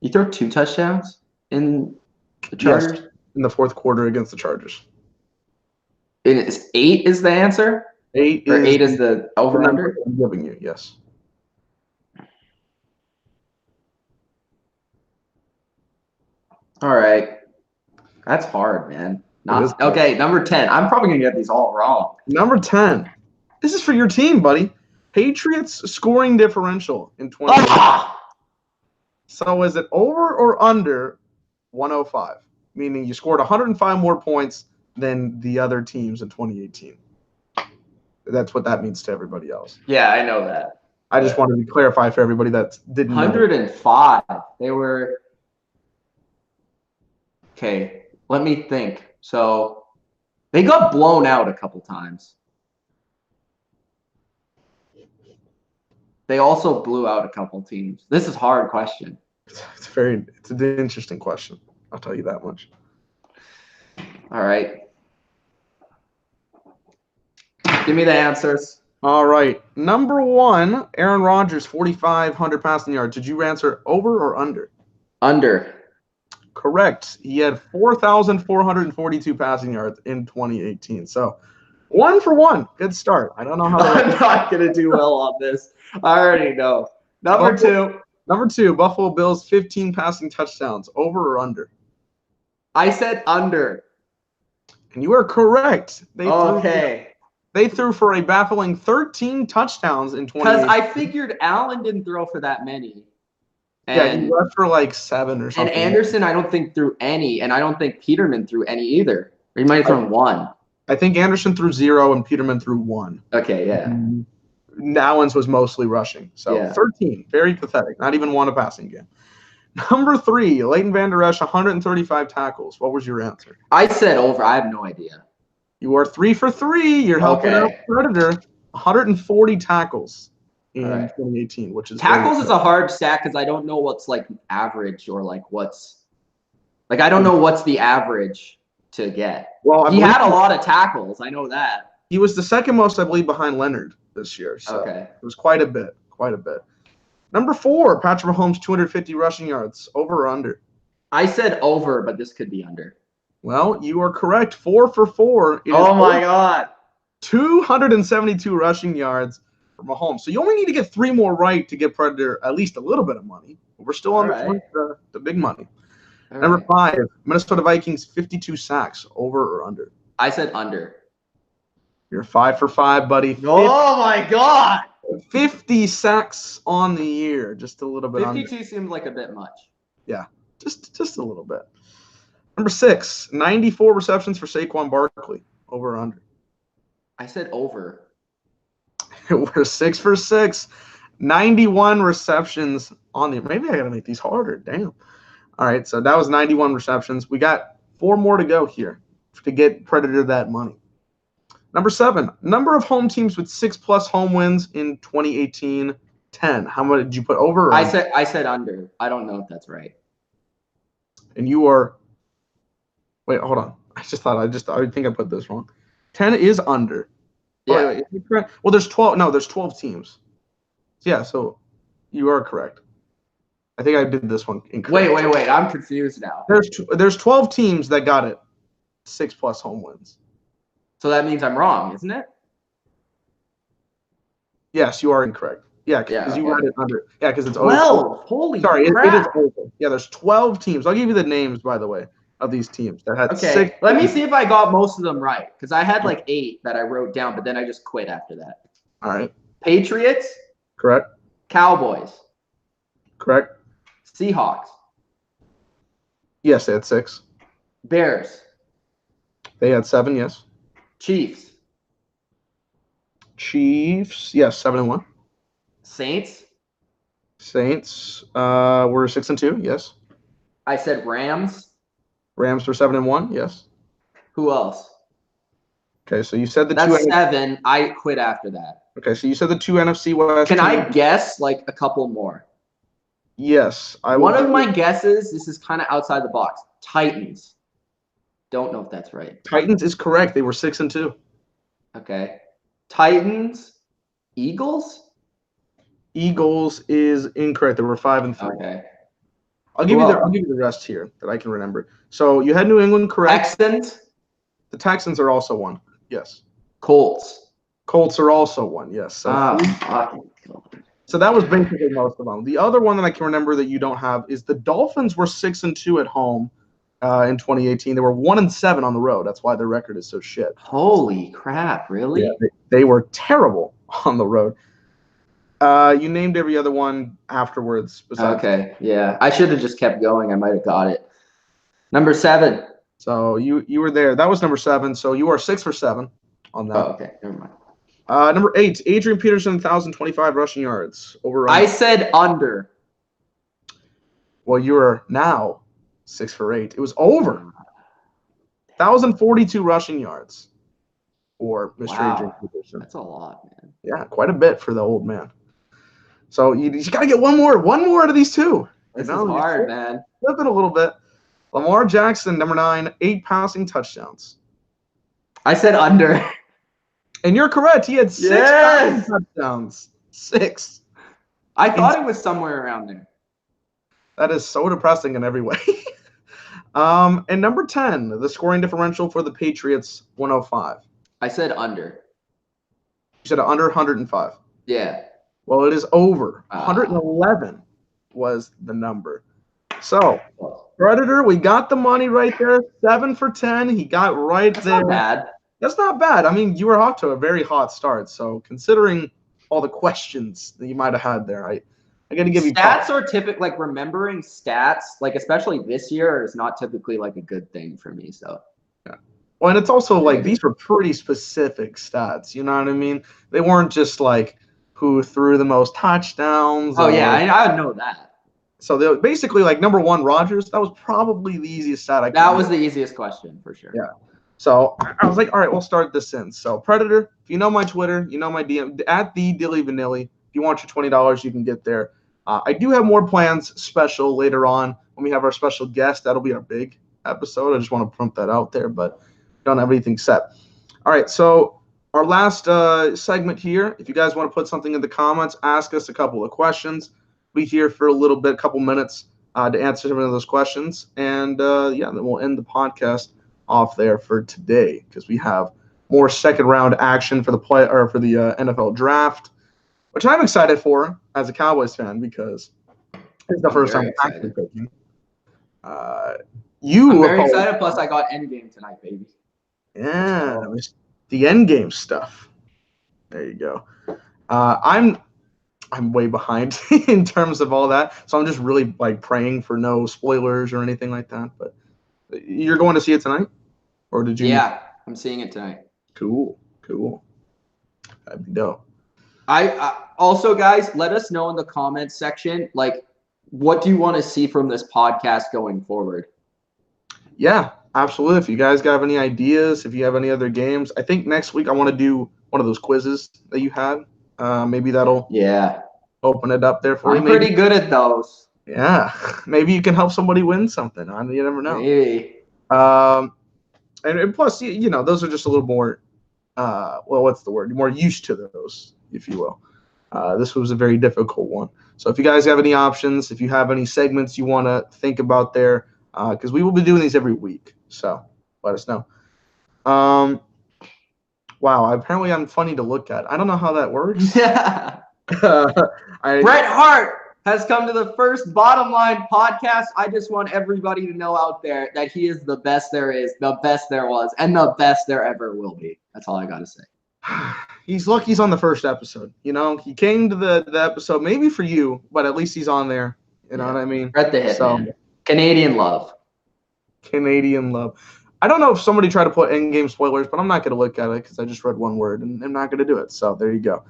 He threw 2 touchdowns in the Chargers? Yes, in the fourth quarter against the Chargers. And it's 8 is the answer? 8 is the over-under? I'm giving you, yes. All right. That's hard, man. Okay, number 10. I'm probably going to get these all wrong. Number 10. This is for your team, buddy. Patriots scoring differential in 2020. So is it over or under 105? Meaning you scored 105 more points than the other teams in 2018. That's what that means to everybody else. Yeah, I know that. I just wanted to clarify for everybody that didn't know. 105. They were. Okay, let me think. So they got blown out a couple times. They also blew out a couple teams. This is a hard question. It's an interesting question. I'll tell you that much. All right. Give me the answers. All right. Number 1, Aaron Rodgers, 4,500 passing yards. Did you answer over or under? Under. Correct. He had 4,442 passing yards in 2018. So 1 for 1. Good start. I don't know how I'm not going to do well on this. I already know. Number 2, Buffalo Bills, 15 passing touchdowns. Over or under? I said under. And you are correct. They threw for a baffling 13 touchdowns in 2018. Because I figured Allen didn't throw for that many. And he left for 7 or something. And Anderson, I don't think threw any, and I don't think Peterman threw any either. Or he might have thrown 1. I think Anderson threw 0 and Peterman threw 1. Okay, yeah. Allen's was mostly rushing. So yeah. 13, very pathetic. Not even 1 a passing game. Number 3, Leighton Vander Esch, 135 tackles. What was your answer? I said over. I have no idea. You are 3 for 3. You're helping out Predator. 140 tackles in 2018, which is tackles is a hard stat because I don't know what's average or what's I don't know what's the average to get. Well, he had a lot of tackles. I know that. He was the second most, I believe, behind Leonard this year. So it was quite a bit. Number 4, Patrick Mahomes, 250 rushing yards. Over or under? I said over, but this could be under. Well, you are correct. 4 for 4. Oh my God. 272 rushing yards for Mahomes. So you only need to get 3 more right to get Predator at least a little bit of money. But we're still on the big money. All Number 5, Minnesota Vikings, 52 sacks, over or under? I said under. You're 5 for 5, buddy. Oh my God. 50 sacks on the year, just a little bit 52 seemed like a bit much. Yeah, just a little bit. Number 6, 94 receptions for Saquon Barkley, over or under? I said over. We're 6 for 6, 91 receptions on the. Maybe I gotta make these harder. Damn. All right, so that was 91 receptions. We got 4 more to go here to get Predator that money. Number 7, number of home teams with 6+ home wins in 2018, 10. How much did you put over? Or I said under. I don't know if that's right. And you are. Wait, hold on. I think I put this wrong. 10 is under. Yeah. Wait, correct? Well, there's 12. No, there's 12 teams. Yeah, so you are correct. I think I did this one incorrect. Wait. I'm confused now. There's 12 teams that got it 6+ home wins. So that means I'm wrong, isn't it? Yes, you are incorrect. Yeah, because you read it under. Yeah, because it's over. Well, holy crap. It is over. Yeah, there's 12 teams. I'll give you the names, by the way, of these teams that had 6. Let me see if I got most of them right, because I had like 8 that I wrote down, but then I just quit after that. All right. Patriots. Correct. Cowboys. Correct. Seahawks. Yes, they had 6. Bears. They had 7, yes. Chiefs. Yes, 7-1. Saints. Saints were 6-2, yes. I said Rams. Rams were 7-1, yes. Who else? Okay, so you said That's 7. I quit after that. Okay, so you said the 2 NFC West. Can I guess like a couple more? Yes. One of my guesses, this is kind of outside the box. Titans. Don't know if that's right. Titans is correct. They were 6-2. Okay. Titans. Eagles? Eagles is incorrect. They were 5-3. Okay. I'll give you the rest here that I can remember. So you had New England correct. Texans. The Texans are also 1. Yes. Colts. Colts are also 1. Yes. So that was basically most of them. The other one that I can remember that you don't have is the Dolphins were 6-2 at home in 2018. They were 1-7 on the road. That's why their record is so shit. Holy crap! Really? Yeah, they were terrible on the road. You named every other one afterwards. Okay. Yeah, I should have just kept going. I might have got it. Number 7. So you were there. That was number 7. So you are 6 for 7 on that. Oh, okay. Never mind. Number 8, Adrian Peterson, 1,025 rushing yards. Over. I said under. Well, you are now 6 for 8. It was over. 1,042 rushing yards for Mr. Adrian Peterson. That's a lot, man. Yeah, quite a bit for the old man. So you got to get one more out of these 2. This is hard, man. Flip it a little bit. Lamar Jackson, number 9, 8 passing touchdowns. I said under. And you're correct. He had 6 passing touchdowns. 6. I thought it was somewhere around there. That is so depressing in every way. And number 10, the scoring differential for the Patriots, 105. I said under. You said under 105. Yeah. Well, it is over. 111 was the number. So, Predator, we got the money right there. 7 for 10. He got right there. That's not bad. That's not bad. I mean, you were off to a very hot start. So, considering all the questions that you might have had there, I got to give you stats are typically like remembering stats, like especially this year, is not typically like a good thing for me. So, yeah. Well, and it's also like these were pretty specific stats. You know what I mean? They weren't just like who threw the most touchdowns. Oh yeah, I know that. So they basically like number 1, Rodgers. That was probably the easiest stat. That was the easiest question for sure. Yeah. So I was like, all right, we'll start this in. So Predator, if you know my Twitter, you know my DM at the Dilly Vanilli. If you want your $20, you can get there. I do have more plans special later on when we have our special guest. That'll be our big episode. I just want to pump that out there, but don't have anything set. All right, so our last segment here. If you guys want to put something in the comments, ask us a couple of questions. Be here for a little bit, a couple minutes. to answer some of those questions. And then we'll end the podcast off there for today because we have more second round action for the NFL draft, which I'm excited for as a Cowboys fan because it's the first time I'm actually picking. I'm very excited. Plus, I got Endgame tonight, baby. Yeah, the Endgame stuff. There you go. I'm way behind in terms of all that, so I'm just really like praying for no spoilers or anything like that. But you're going to see it tonight, or did you? Yeah, I'm seeing it tonight. Cool. That'd be dope. I also, guys, let us know in the comments section, like, what do you want to see from this podcast going forward? Yeah, absolutely. If you guys have any ideas, if you have any other games, I think next week I want to do one of those quizzes that you had. Maybe that'll open it up there for you. I'm pretty good at those. Yeah, maybe you can help somebody win something. You never know. Maybe. And plus, those are just a little more, what's the word? More used to those, if you will. This was a very difficult one. So if you guys have any options, if you have any segments you want to think about there, because we will be doing these every week. So let us know. Wow, apparently I'm funny to look at. I don't know how that works. Bret Hart has come to the first Bottom Line podcast. I just want everybody to know out there that he is the best there is, the best there was, and the best there ever will be. That's all I got to say. He's lucky he's on the first episode. He came to the episode maybe for you, but at least he's on there. You know what I mean? Right the hit, man. Canadian love. I don't know if somebody tried to put Endgame spoilers, but I'm not going to look at it because I just read one word and I'm not going to do it. So there you go.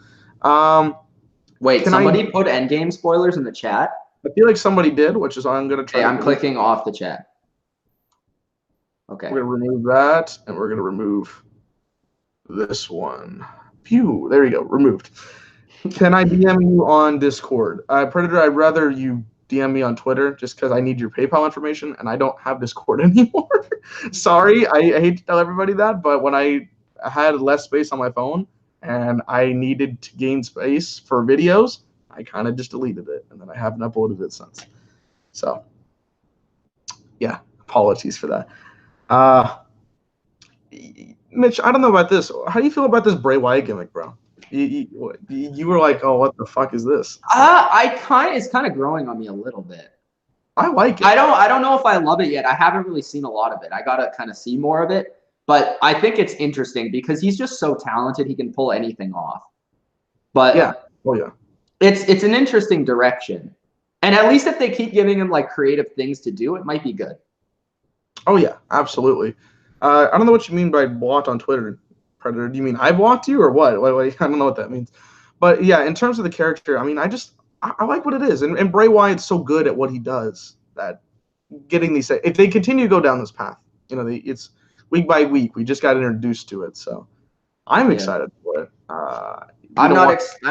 Wait, somebody put Endgame spoilers in the chat? I feel like somebody did, which is why I'm going to try. I'm clicking off the chat. Okay. We're going to remove that, and we're going to remove this one. Phew, there you go, removed. Can I DM you on Discord? Predator, I'd rather you DM me on Twitter just because I need your PayPal information, and I don't have Discord anymore. Sorry, I hate to tell everybody that, but when I had less space on my phone and I needed to gain space for videos, I kind of just deleted it, and then I haven't uploaded it since. So, yeah, apologies for that. Mitch, I don't know about this. How do you feel about this Bray Wyatt gimmick, bro? You were like, oh, what the fuck is this? It's kind of growing on me a little bit. I like it. I don't know if I love it yet. I haven't really seen a lot of it. I gotta kind of see more of it. But I think it's interesting because he's just so talented. He can pull anything off. But yeah, it's an interesting direction. And at least if they keep giving him like creative things to do, it might be good. Oh yeah, absolutely. I don't know what you mean by blocked on Twitter, Predator. Do you mean I blocked you or what? I don't know what that means. But yeah, in terms of the character, I mean, I like what it is. And Bray Wyatt's so good at what he does that getting these, if they continue to go down this path, it's week by week. We just got introduced to it. So I'm excited for it. I'm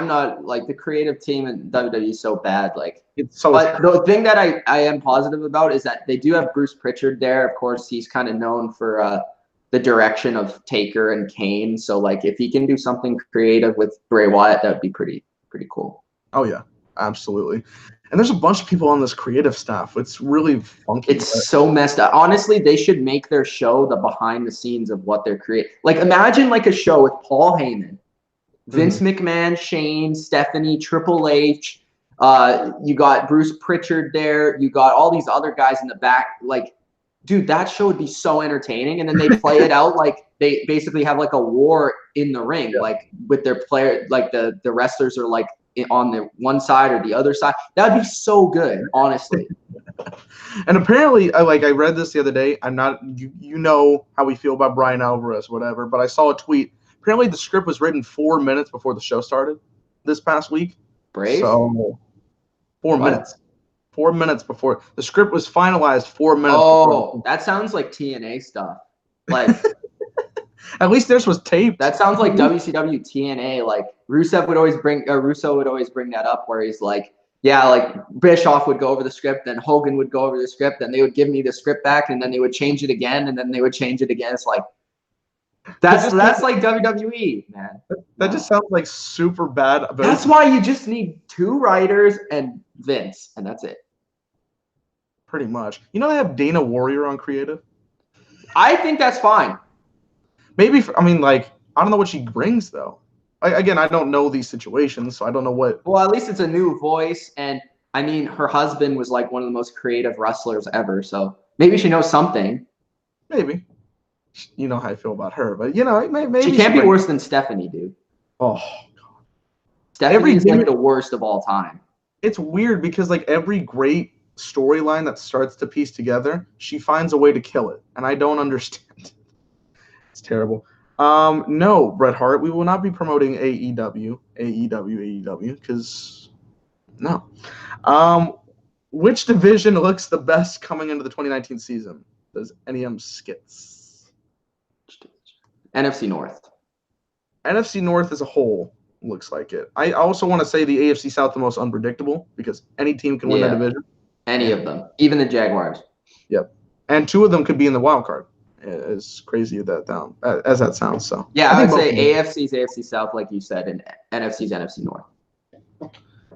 not like the creative team in WWE is so bad. Like it's so. But the thing that I am positive about is that they do have Bruce Pritchard there. Of course, he's kind of known for the direction of Taker and Kane. So like, if he can do something creative with Bray Wyatt, that would be pretty cool. Oh yeah, absolutely. And there's a bunch of people on this creative staff. It's really funky. It's so messed up. Honestly, they should make their show the behind the scenes of what they're creating. Like imagine like a show with Paul Heyman, Vince McMahon, Shane, Stephanie, Triple H. You got Bruce Pritchard there. You got all these other guys in the back. Like, dude, that show would be so entertaining. And then they play it out like they basically have like a war in the ring, like with their player, like the wrestlers are like on the one side or the other side. That would be so good, honestly. And apparently, I read this the other day. I'm not, you know how we feel about Brian Alvarez, whatever, but I saw a tweet. Apparently, the script was written 4 minutes before the show started this past week. Brave? So, 4 minutes. 4 minutes before. The script was finalized 4 minutes before. That sounds like TNA stuff. Like, at least theirs was taped. That sounds like WCW TNA. Like, Russo would always bring that up where he's like, yeah, like Bischoff would go over the script, then Hogan would go over the script, then they would give me the script back, and then they would change it again, and then they would change it again. It's like, that's like WWE, man. That just sounds like super bad. That's why you just need 2 writers and Vince, and that's it. pretty much. You know they have Dana Warrior on creative? I think that's fine. Maybe, I don't know what she brings, though. Again, I don't know these situations, so I don't know what. Well, at least it's a new voice. And, I mean, her husband was like one of the most creative wrestlers ever. So maybe she knows something. Maybe. You know how I feel about her. But, maybe. She can't be worse than Stephanie, dude. Oh, God. Stephanie is like the worst of all time. It's weird because, like, every great storyline that starts to piece together, she finds a way to kill it. And I don't understand. It's terrible. No, Bret Hart, we will not be promoting AEW, because no. Which division looks the best coming into the 2019 season? Does NEM skits? NFC North. NFC North as a whole looks like it. I also want to say the AFC South the most unpredictable because any team can win that division. Any of them, even the Jaguars. Yep, and two of them could be in the wild card. As crazy as that sounds. So yeah, I would say AFC's AFC South, like you said, and NFC's NFC North.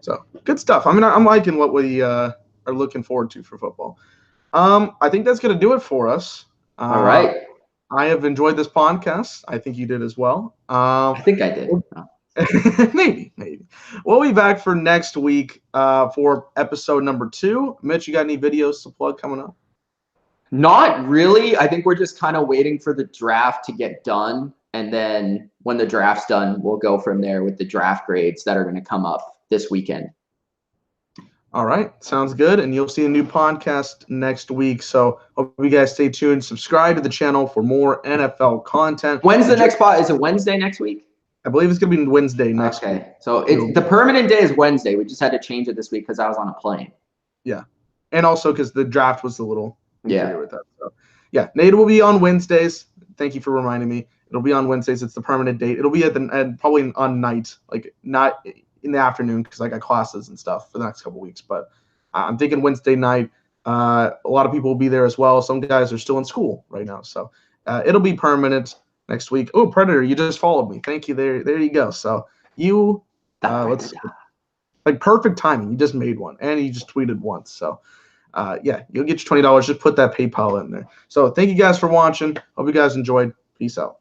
So good stuff. I mean, I'm liking what we are looking forward to for football. I think that's gonna do it for us. All right. I have enjoyed this podcast. I think you did as well. I think I did. Maybe. We'll be back for next week for episode number 2. Mitch, you got any videos to plug coming up? Not really. I think we're just kind of waiting for the draft to get done. And then when the draft's done, we'll go from there with the draft grades that are going to come up this weekend. All right. Sounds good. And you'll see a new podcast next week. So hope you guys stay tuned. Subscribe to the channel for more NFL content. When's the next pod? Is it Wednesday next week? I believe it's going to be Wednesday next week. Okay. So the permanent day is Wednesday. We just had to change it this week because I was on a plane. Yeah. And also because the draft was a little... Yeah. With that. So, yeah, Nate will be on Wednesdays. Thank you for reminding me. It'll be on Wednesdays. It's the permanent date. It'll be at probably on night, like not in the afternoon because I got classes and stuff for the next couple weeks. But I'm thinking Wednesday night. A lot of people will be there as well. Some guys are still in school right now, so it'll be permanent next week. Oh, Predator, you just followed me. Thank you. There you go. So you like perfect timing. You just made one and you just tweeted once. So. Yeah, you'll get your $20. Just put that PayPal in there. So thank you guys for watching. Hope you guys enjoyed. Peace out.